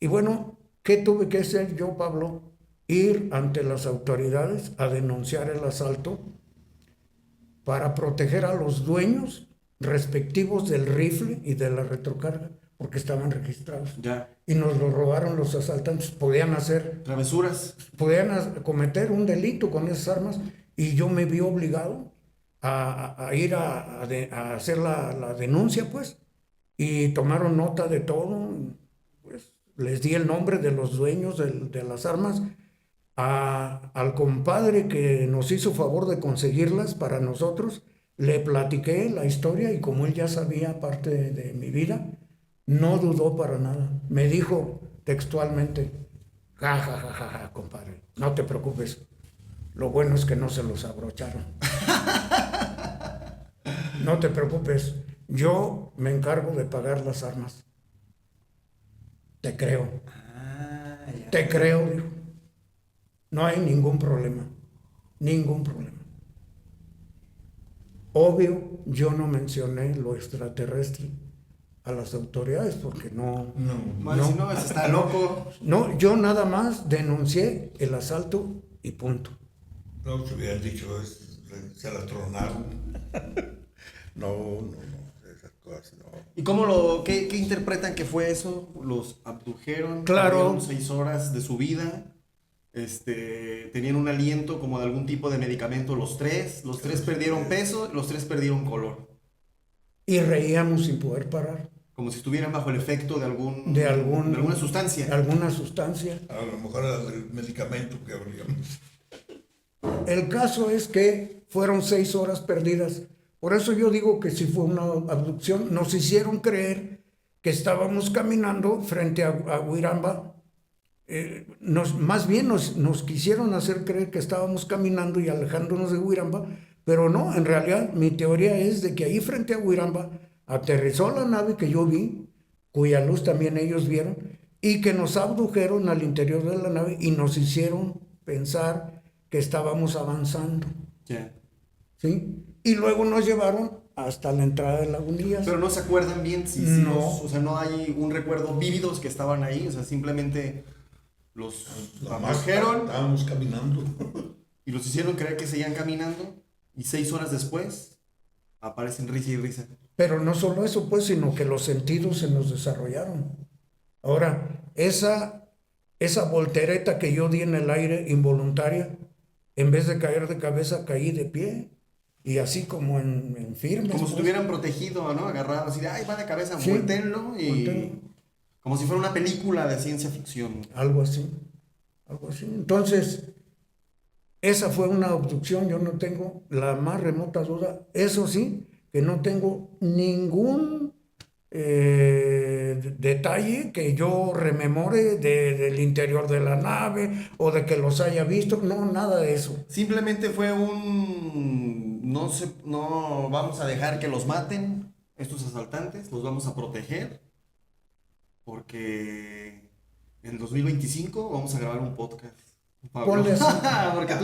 bueno, ¿qué tuve que hacer yo, Pablo? Ir ante las autoridades a denunciar el asalto para proteger a los dueños respectivos del rifle y de la retrocarga, porque estaban registrados. Ya. Y nos lo robaron los asaltantes. Podían cometer un delito con esas armas y yo me vi obligado a ir a hacer la denuncia, pues. Y tomaron nota de todo. Pues, les di el nombre de los dueños de las armas. Al compadre que nos hizo favor de conseguirlas para nosotros, le platiqué la historia y como él ya sabía parte de mi vida, no dudó para nada. Me dijo textualmente, ja, compadre, no te preocupes. Lo bueno es que no se los abrocharon. No te preocupes, yo me encargo de pagar las armas. Te creo. Te creo, dijo. No hay ningún problema. Ningún problema. Obvio, yo no mencioné lo extraterrestre a las autoridades porque no, está loco. No, yo nada más denuncié el asalto y punto. No, te hubieran dicho, se la tronaron. No, esas cosas no. ¿Y qué interpretan que fue eso? ¿Los abdujeron? Claro. Perdieron 6 horas de su vida. Tenían un aliento como de algún tipo de medicamento los tres perdieron peso, los tres perdieron color. Y reíamos sin poder parar. Como si estuvieran bajo el efecto de alguna sustancia. Alguna sustancia. A lo mejor era el medicamento que abríamos. El caso es que fueron 6 horas perdidas. Por eso yo digo que si fue una abducción, nos hicieron creer que estábamos caminando frente a Huiramba. Más bien nos quisieron hacer creer que estábamos caminando y alejándonos de Huiramba Pero no, en realidad mi teoría es de que ahí frente a Huiramba aterrizó la nave que yo vi, cuya luz también ellos vieron, y que nos abdujeron al interior de la nave y nos hicieron pensar que estábamos avanzando. Ya. ¿Sí? Y luego nos llevaron hasta la entrada de Lagunillas. Pero no se acuerdan bien si No. o sea, no hay un recuerdo vívidos que estaban ahí, o sea, simplemente los La más abdujeron estábamos caminando. y los hicieron creer que seguían caminando y 6 horas después aparecen risa y risa. Pero no solo eso, pues, sino que los sentidos se nos desarrollaron. Ahora, esa voltereta que yo di en el aire involuntaria, en vez de caer de cabeza, caí de pie. Y así como en firme. Como si estuvieran protegido, ¿no? Agarrado así de, ay, va de cabeza, Sí, vuéltenlo y... voltéenlo. Como si fuera una película de ciencia ficción. Algo así. Algo así. Entonces, esa fue una abducción, yo no tengo la más remota duda. Eso sí, que no tengo ningún detalle que yo rememore del interior de la nave o de que los haya visto. No, nada de eso. Simplemente fue un... No vamos a dejar que los maten, estos asaltantes, los vamos a proteger, porque en el 2025 vamos a grabar un podcast. Pablo. Ponle así. Porque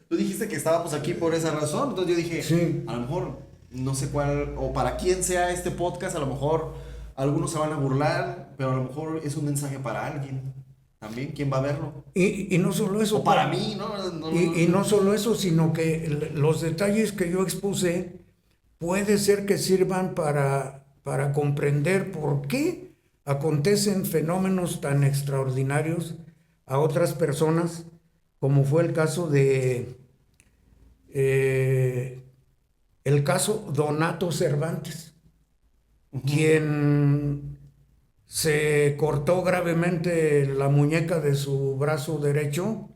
tú dijiste que estábamos aquí por esa razón, entonces yo dije, Sí. a lo mejor, no sé cuál, o para quién sea este podcast, a lo mejor algunos se van a burlar, pero a lo mejor es un mensaje para alguien también, ¿quién va a verlo? Y no solo eso. O para mí, ¿no? Y no solo eso, sino que los detalles que yo expuse puede ser que sirvan para comprender por qué acontecen fenómenos tan extraordinarios a otras personas, como fue el caso de el caso Donato Cervantes, quien se cortó gravemente la muñeca de su brazo derecho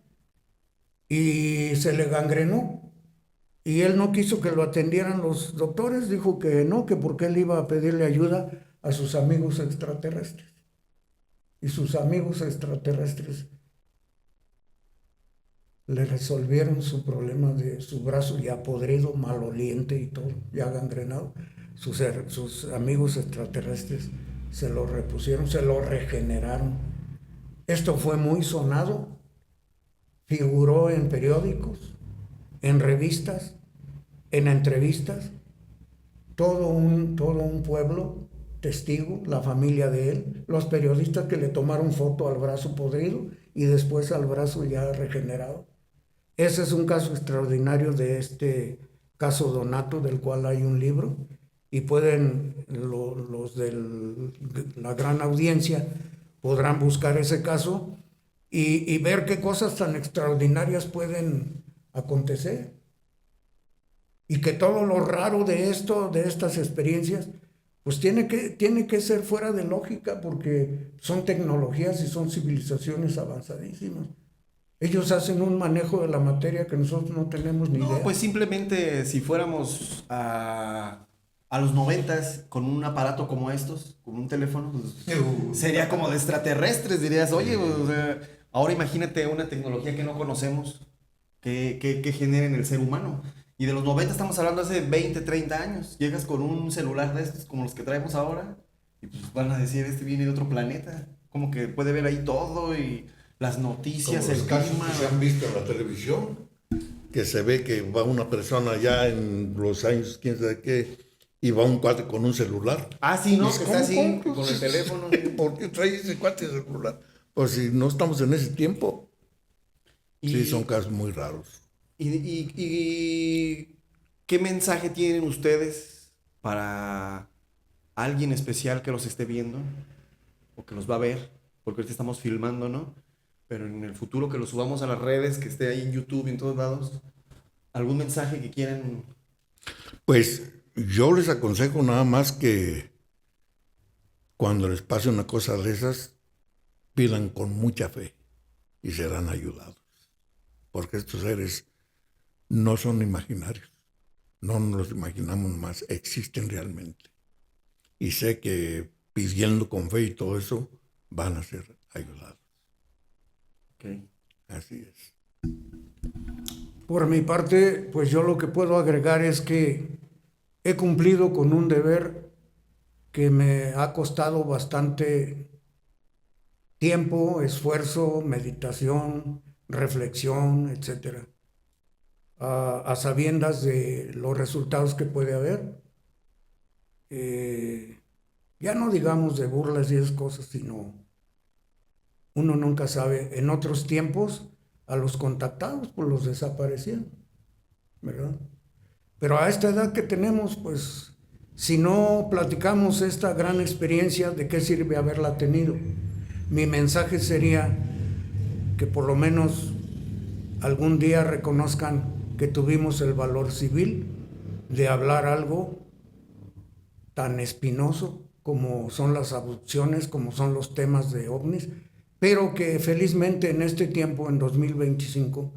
y se le gangrenó. Y él no quiso que lo atendieran los doctores, dijo que no, que porque él iba a pedirle ayuda a sus amigos extraterrestres. Y sus amigos extraterrestres le resolvieron su problema de su brazo ya podrido, maloliente y todo, ya gangrenado. Sus amigos extraterrestres se lo repusieron, se lo regeneraron. Esto fue muy sonado, figuró en periódicos, en revistas, en entrevistas, todo un pueblo testigo, la familia de él, los periodistas que le tomaron foto al brazo podrido y después al brazo ya regenerado. Ese es un caso extraordinario de este caso Donato, del cual hay un libro, y pueden, los de la gran audiencia podrán buscar ese caso y ver qué cosas tan extraordinarias pueden acontecer. Y que todo lo raro de estas experiencias, pues tiene que ser fuera de lógica, porque son tecnologías y son civilizaciones avanzadísimas. Ellos hacen un manejo de la materia que nosotros no tenemos ni idea. No, pues simplemente si fuéramos a los 90s con un aparato como estos, con un teléfono, pues, sería como de extraterrestres, dirías, oye, o sea, ahora imagínate una tecnología que no conocemos, que genera en el ser humano. Y de los 90 estamos hablando hace 20, 30 años. Llegas con un celular de estos, como los que traemos ahora, y pues van a decir, este viene de otro planeta. Como que puede ver ahí todo y las noticias, Como el los casos clima. que se han visto en la televisión, que se ve que va una persona ya en los años, quién sabe qué, y va un cuate con un celular. Ah, sí, ¿no? Dices, Que está así, ¿cómo? con el teléfono. ¿Por qué trae ese cuate de celular? Pues si no estamos en ese tiempo. Sí, son casos muy raros. ¿Y qué mensaje tienen ustedes para alguien especial que los esté viendo o que los va a ver? Porque ahorita estamos filmando, ¿no? Pero en el futuro que lo subamos a las redes, que esté ahí en YouTube y en todos lados, ¿algún mensaje que quieran? Pues yo les aconsejo nada más que cuando les pase una cosa de esas, pidan con mucha fe y serán ayudados. Porque estos seres no son imaginarios. No nos los imaginamos más, existen realmente. Y sé que pidiendo con fe y todo eso, van a ser ayudados. Okay. Así es. Por mi parte, pues yo lo que puedo agregar es que he cumplido con un deber que me ha costado bastante tiempo, esfuerzo, meditación, reflexión, etcétera, a sabiendas de los resultados que puede haber. Ya no digamos de burlas y esas cosas, sino uno nunca sabe. En otros tiempos, a los contactados, pues los desaparecían, ¿verdad? Pero a esta edad que tenemos, pues, si no platicamos esta gran experiencia, ¿de qué sirve haberla tenido? Mi mensaje sería que por lo menos algún día reconozcan que tuvimos el valor civil de hablar algo tan espinoso como son las abducciones, como son los temas de ovnis, pero que felizmente en este tiempo, en 2025,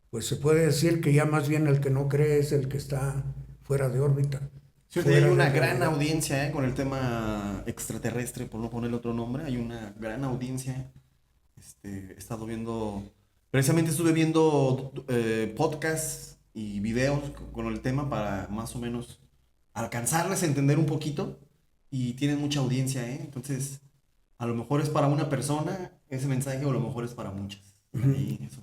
pues se puede decir que ya más bien el que no cree es el que está fuera de órbita. Sí, hay una gran audiencia con el tema extraterrestre, por no ponerle otro nombre. Hay una gran audiencia. He estado viendo, precisamente estuve viendo podcasts y videos con el tema para más o menos alcanzarles a entender un poquito. Y tienen mucha audiencia, entonces a lo mejor es para una persona ese mensaje, o a lo mejor es para muchas.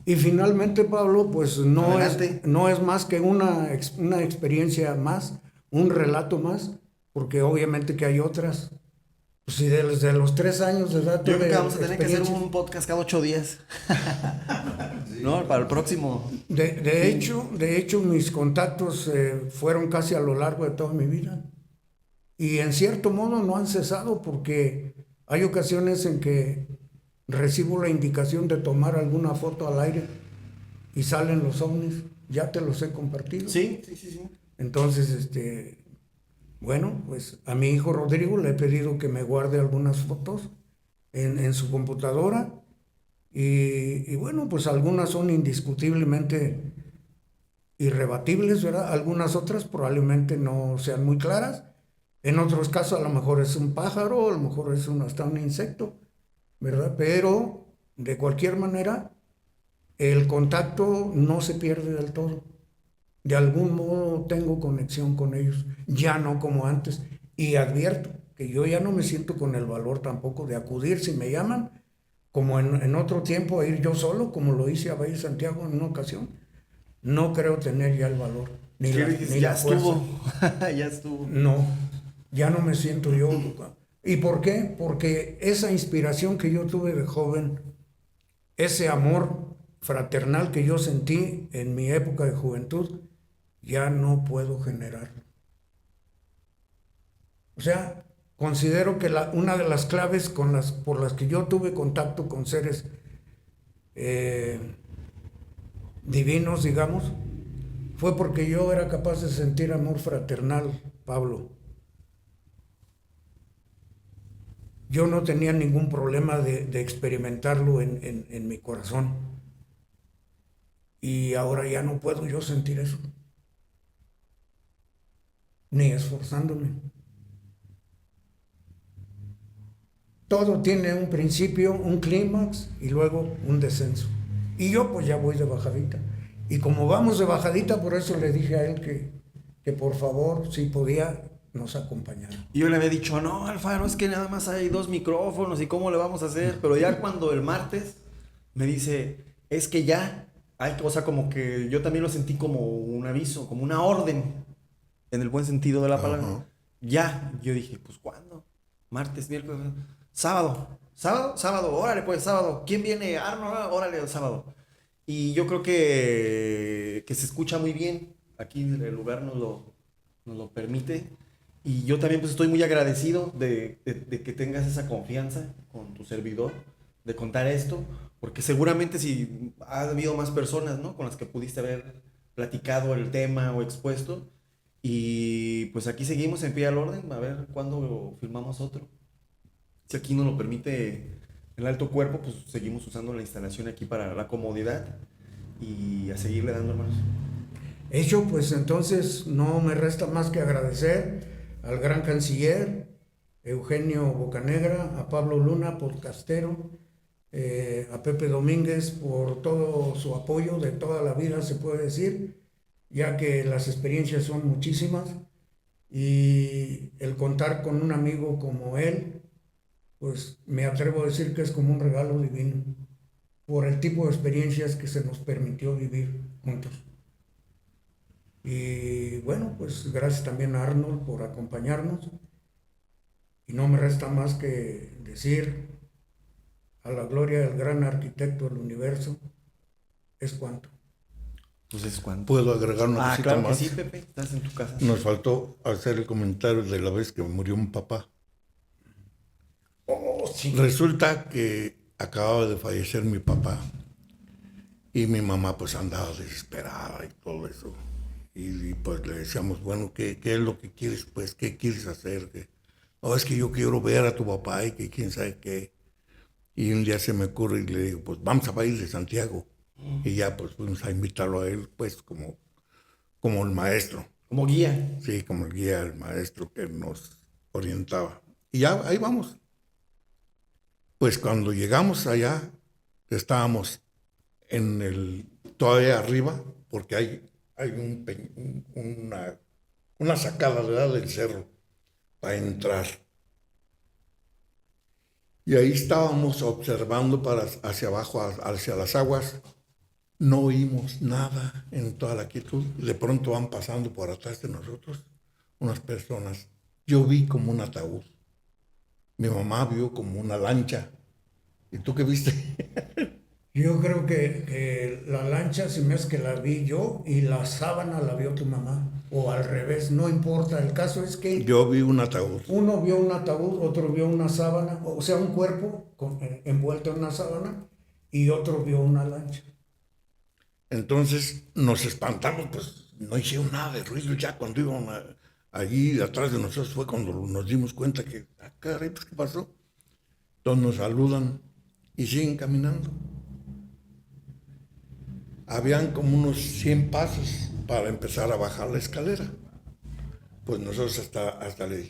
Y finalmente, Pablo, pues no es más que una experiencia más, un relato más, porque obviamente que hay otras. Pues si desde los 3 años de edad... Yo creo que vamos a tener que hacer un podcast cada 8 días. Sí. ¿No? Para el próximo. De hecho, mis contactos fueron casi a lo largo de toda mi vida. Y en cierto modo no han cesado, porque hay ocasiones en que recibo la indicación de tomar alguna foto al aire y salen los ovnis. Ya te los he compartido. Sí. Entonces, bueno, pues a mi hijo Rodrigo le he pedido que me guarde algunas fotos en su computadora. Y bueno, pues algunas son indiscutiblemente irrebatibles, ¿verdad? Algunas otras probablemente no sean muy claras. En otros casos a lo mejor es un pájaro, a lo mejor es hasta un insecto, ¿verdad? Pero de cualquier manera, el contacto no se pierde del todo. De algún modo tengo conexión con ellos, ya no como antes. Y advierto que yo ya no me siento con el valor tampoco de acudir si me llaman, como en otro tiempo, a ir yo solo, como lo hice a Valle Santiago en una ocasión. No creo tener ya el valor, ni la fuerza. Ya estuvo. No, ya no me siento yo. ¿Y por qué? Porque esa inspiración que yo tuve de joven, ese amor fraternal que yo sentí en mi época de juventud, ya no puedo generarlo. O sea, considero que una de las claves por las que yo tuve contacto con seres divinos, digamos, fue porque yo era capaz de sentir amor fraternal, Pablo. Yo no tenía ningún problema de experimentarlo en mi corazón. Y ahora ya no puedo yo sentir eso. Ni esforzándome. Todo tiene un principio, un clímax y luego un descenso. Y yo pues ya voy de bajadita. Y como vamos de bajadita, por eso le dije a él que por favor, si podía, nos acompañara. Y yo le había dicho, no, Alfaro, es que nada más hay 2 micrófonos y cómo le vamos a hacer. Pero ya cuando el martes me dice, es que ya hay, o sea, como que yo también lo sentí como un aviso, como una orden, en el buen sentido de la palabra. Uh-huh. Ya, yo dije, pues ¿cuándo? Martes, miércoles, sábado, órale pues, sábado. ¿Quién viene? Arnold, órale, sábado. Y yo creo que se escucha muy bien. Aquí el lugar nos lo permite. Y yo también pues estoy muy agradecido de que tengas esa confianza con tu servidor, de contar esto, porque seguramente si ha habido más personas, ¿no?, con las que pudiste haber platicado el tema o expuesto. Y pues aquí seguimos en pie al orden, a ver cuándo filmamos otro. Si aquí nos lo permite el alto cuerpo, pues seguimos usando la instalación aquí para la comodidad y a seguirle dando, hermanos. Hecho, pues entonces no me resta más que agradecer al gran canciller Eugenio Bocanegra, a Pablo Luna, podcastero, a Pepe Domínguez por todo su apoyo de toda la vida, se puede decir, ya que las experiencias son muchísimas y el contar con un amigo como él, pues me atrevo a decir que es como un regalo divino por el tipo de experiencias que se nos permitió vivir juntos. Y bueno, pues gracias también a Arnold por acompañarnos. Y no me resta más que decir, a la gloria del gran arquitecto del universo, es cuanto. Pues es cuánto. ¿Puedo agregar una cosita claro más? que sí, Pepe. Estás en tu casa. Nos faltó hacer el comentario de la vez que murió mi papá. Oh, sí. Resulta que acababa de fallecer mi papá y mi mamá pues andaba desesperada y todo eso. Y pues le decíamos, bueno, ¿qué es lo que quieres? Pues, ¿qué quieres hacer? No, es que yo quiero ver a tu papá y que quién sabe qué. Y un día se me ocurre y le digo, pues vamos a ir de Santiago. Y ya pues fuimos a invitarlo a él, pues como el maestro. Como guía. Sí, como el guía, el maestro que nos orientaba. Y ya ahí vamos. Pues cuando llegamos allá, estábamos todavía arriba, porque hay una sacada, ¿verdad?, del cerro para entrar. Y ahí estábamos observando hacia abajo, hacia las aguas. No oímos nada en toda la quietud. De pronto van pasando por atrás de nosotros unas personas. Yo vi como un ataúd. Mi mamá vio como una lancha. ¿Y tú qué viste? Yo creo que la lancha se me hace que la vi yo y la sábana la vio tu mamá. O al revés, no importa. El caso es que Yo vi un ataúd. uno vio un ataúd, otro vio una sábana, o sea, un cuerpo envuelto en una sábana, y otro vio una lancha. Entonces nos espantamos, pues no hicieron nada de ruido. Ya cuando iban allí atrás de nosotros fue cuando nos dimos cuenta que, caray, pues ¿qué pasó? Entonces nos saludan y siguen caminando. Habían como unos 100 pasos para empezar a bajar la escalera. Pues nosotros hasta les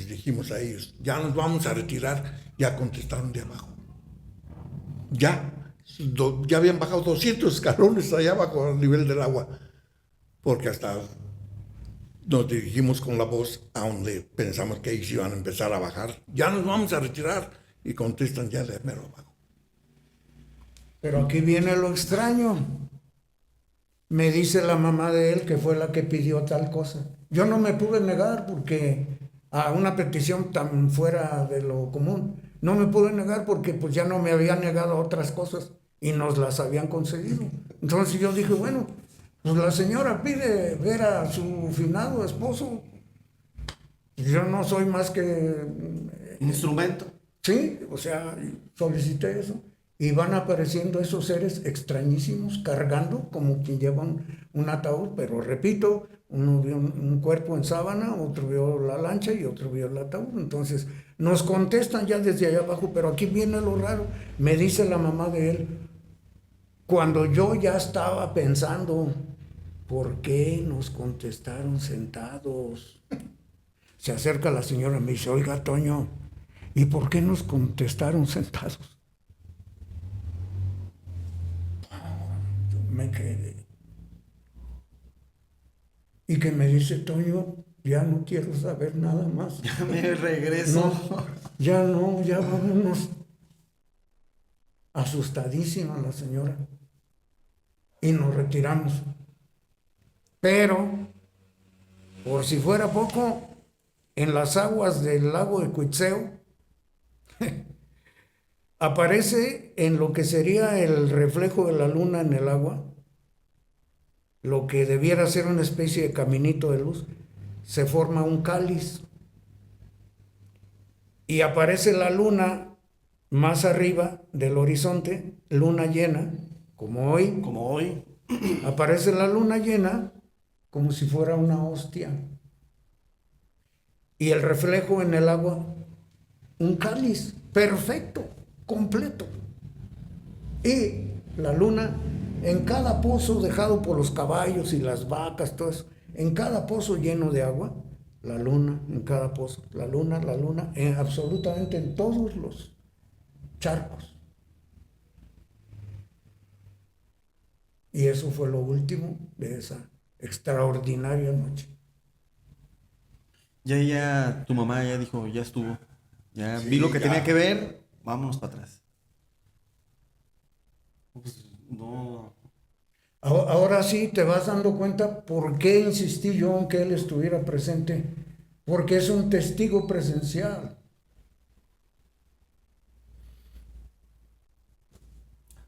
dijimos a ellos, ya nos vamos a retirar. Ya contestaron de abajo. Ya habían bajado 200 escalones allá abajo al nivel del agua. Porque hasta nos dirigimos con la voz a donde pensamos que ellos iban a empezar a bajar. Ya nos vamos a retirar. Y contestan ya de mero abajo. Pero aquí viene lo extraño. Me dice la mamá de él que fue la que pidió tal cosa. Yo no me pude negar porque a una petición tan fuera de lo común, no me pude negar porque pues ya no me había negado otras cosas y nos las habían concedido. Entonces yo dije, bueno, pues la señora pide ver a su finado esposo. Yo no soy más que Instrumento. sí, o sea, solicité eso. Y van apareciendo esos seres extrañísimos cargando como quien lleva un ataúd, pero repito, uno vio un cuerpo en sábana, otro vio la lancha y otro vio el ataúd. Entonces nos contestan ya desde allá abajo, pero aquí viene lo raro. Me dice la mamá de él, cuando yo ya estaba pensando, ¿por qué nos contestaron sentados? Se acerca la señora y me dice, oiga, Toño, ¿y por qué nos contestaron sentados? Me quedé. Y que me dice, Toño, ya no quiero saber nada más. Ya me regreso. No, ya vámonos. Asustadísima la señora. Y nos retiramos. Pero, por si fuera poco, en las aguas del lago de Cuitzeo, aparece en lo que sería el reflejo de la luna en el agua, lo que debiera ser una especie de caminito de luz, se forma un cáliz. Y aparece la luna más arriba del horizonte, luna llena, como hoy. Como hoy. Aparece la luna llena como si fuera una hostia. Y el reflejo en el agua, un cáliz perfecto, completo. Y la luna en cada pozo dejado por los caballos y las vacas, todo eso, en cada pozo lleno de agua, la luna en cada pozo, la luna, absolutamente en todos los charcos. Y eso fue lo último de esa extraordinaria noche. Ya, tu mamá ya dijo, ya estuvo. Ya Sí, vi lo que ya. tenía que ver, vámonos para atrás. Pues, no. Ahora sí te vas dando cuenta por qué insistí yo en que él estuviera presente, porque es un testigo presencial.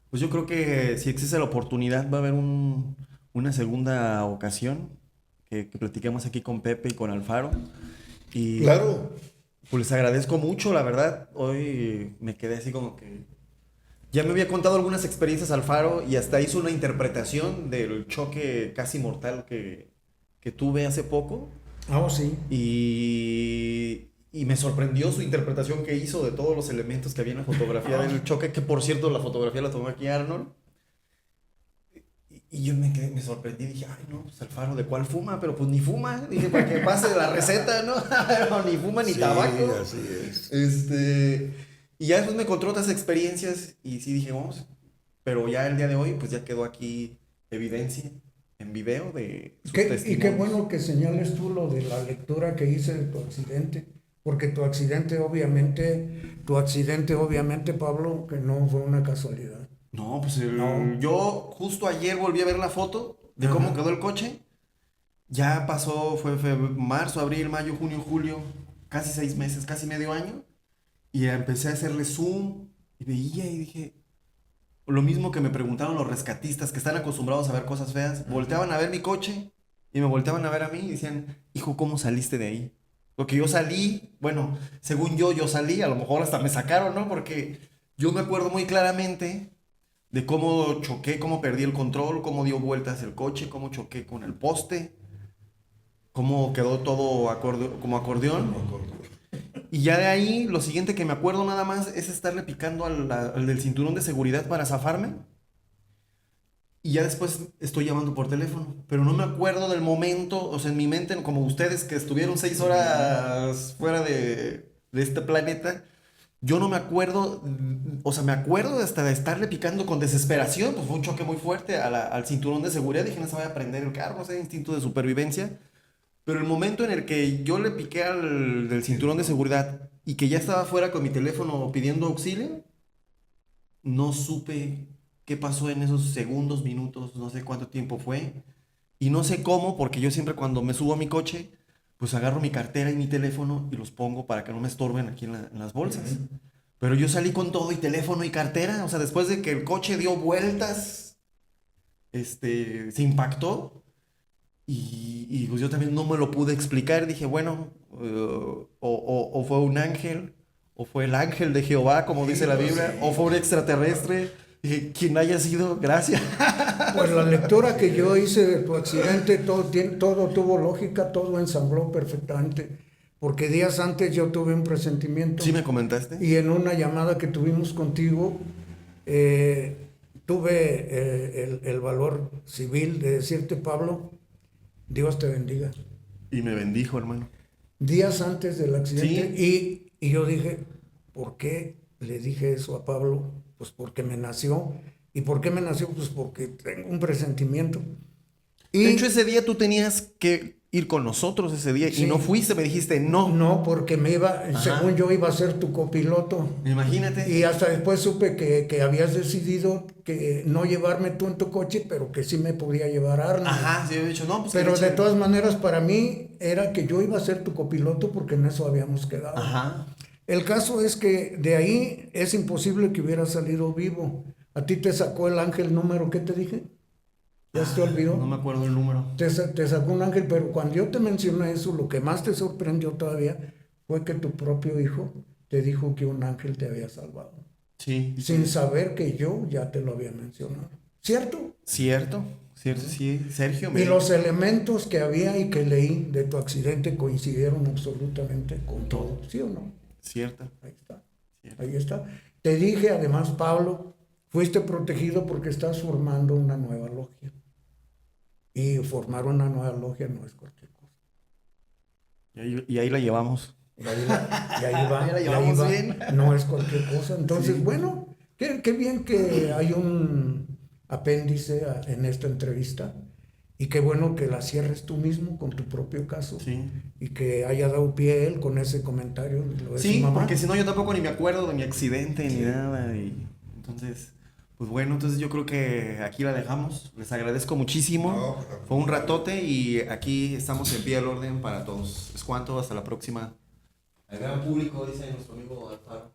Pues yo creo que si existe la oportunidad va a haber una segunda ocasión que platiquemos aquí con Pepe y con Alfaro. Y Claro. pues les agradezco mucho, la verdad. Hoy me quedé así como que... Ya me había contado algunas experiencias Alfaro y hasta hizo una interpretación del choque casi mortal que tuve hace poco. Ah, sí. Y me sorprendió su interpretación que hizo de todos los elementos que había en la fotografía del choque, que por cierto la fotografía la tomó aquí Arnold. Y yo me sorprendí, dije, ay no, pues Alfaro, ¿de cuál fuma? Pero pues ni fuma, dije, para que pase la receta, ¿no? Pero ni fuma ni Sí, tabaco. así es. Y ya después me encontré otras experiencias y sí dije, vamos, pero ya el día de hoy, pues ya quedó aquí evidencia en video de sus Y qué testimonios. bueno que señales tú lo de la lectura que hice de tu accidente, porque tu accidente obviamente, Pablo, que no fue una casualidad. No, pues No. yo justo ayer volví a ver la foto de cómo Ajá. quedó el coche. Ya pasó, fue marzo, abril, mayo, junio, julio, casi 6 meses, casi medio año. Y empecé a hacerle zoom y veía y dije, lo mismo que me preguntaron los rescatistas que están acostumbrados a ver cosas feas, volteaban a ver mi coche y me volteaban a ver a mí y decían, hijo, ¿cómo saliste de ahí? Porque yo salí, bueno, según yo salí, a lo mejor hasta me sacaron, ¿no? Porque yo me acuerdo muy claramente de cómo choqué, cómo perdí el control, cómo dio vueltas el coche, cómo choqué con el poste, cómo quedó todo como acordeón. Y ya de ahí, lo siguiente que me acuerdo nada más es estarle picando al del cinturón de seguridad para zafarme. Y ya después estoy llamando por teléfono. Pero no me acuerdo del momento, o sea, en mi mente, como ustedes que estuvieron 6 horas fuera de este planeta, yo no me acuerdo, o sea, me acuerdo hasta de estarle picando con desesperación, pues fue un choque muy fuerte al cinturón de seguridad. Dije, no se vaya a prender el carro, o sea, instinto de supervivencia. Pero el momento en el que yo le piqué del cinturón de seguridad y que ya estaba fuera con mi teléfono pidiendo auxilio, no supe qué pasó en esos segundos, minutos, no sé cuánto tiempo fue. Y no sé cómo, porque yo siempre cuando me subo a mi coche, pues agarro mi cartera y mi teléfono y los pongo para que no me estorben aquí en las bolsas. Pero yo salí con todo y teléfono y cartera, o sea, después de que el coche dio vueltas, se impactó. Y pues yo también no me lo pude explicar. Dije, bueno, o fue un ángel, o fue el ángel de Jehová, como dice la Biblia, o fue un extraterrestre. Dije, quien haya sido, gracias. Pues la lectura que yo hice de tu accidente, todo tuvo lógica, todo ensambló perfectamente, porque días antes yo tuve un presentimiento. ¿Sí me comentaste? Y en una llamada que tuvimos contigo, tuve el valor civil de decirte, Pablo, Dios te bendiga. Y me bendijo, hermano. Días antes del accidente, Sí. y yo dije, ¿por qué le dije eso a Pablo? Pues porque me nació. ¿Y por qué me nació? Pues porque tengo un presentimiento. Y De hecho, ese día tú tenías que ir con nosotros ese día Sí. y no fuiste, me dijiste no. no, porque según yo iba a ser tu copiloto. Imagínate. Y hasta después supe que habías decidido que no llevarme tú en tu coche, pero que sí me podía llevar Arnold. Ajá, sí, había dicho no, pues. Pero que de le todas maneras, para mí era que yo iba a ser tu copiloto porque en eso habíamos quedado. Ajá. El caso es que de ahí es imposible que hubiera salido vivo. A ti te sacó el ángel número, ¿qué te dije? ¿Ya se te olvidó? No me acuerdo el número. Te sacó un ángel, pero cuando yo te mencioné eso, lo que más te sorprendió todavía fue que tu propio hijo te dijo que un ángel te había salvado. Sí. Sin saber que yo ya te lo había mencionado. ¿Cierto? Cierto, sí, Sergio. Y los elementos que había y que leí de tu accidente coincidieron absolutamente con todo. ¿Sí o no? Cierto. Ahí está. Cierto. Ahí está. Te dije además, Pablo, fuiste protegido porque estás formando una nueva logia. Y formar una nueva logia no es cualquier cosa. Y ahí la llevamos. Y ahí va, Ya la y ahí llevamos va. bien. No es cualquier cosa. Entonces, Sí. bueno, qué bien que hay un apéndice en esta entrevista. Y qué bueno que la cierres tú mismo con tu propio caso. Sí. Y que haya dado pie él con ese comentario de lo de Sí, su mamá. porque si no yo tampoco ni me acuerdo de mi accidente ni nada. Y entonces, pues bueno, entonces yo creo que aquí la dejamos. Les agradezco muchísimo. No, Fue un ratote y aquí estamos en pie al orden para todos. Es cuanto, hasta la próxima. Al gran público, dice nuestro amigo Alfaro.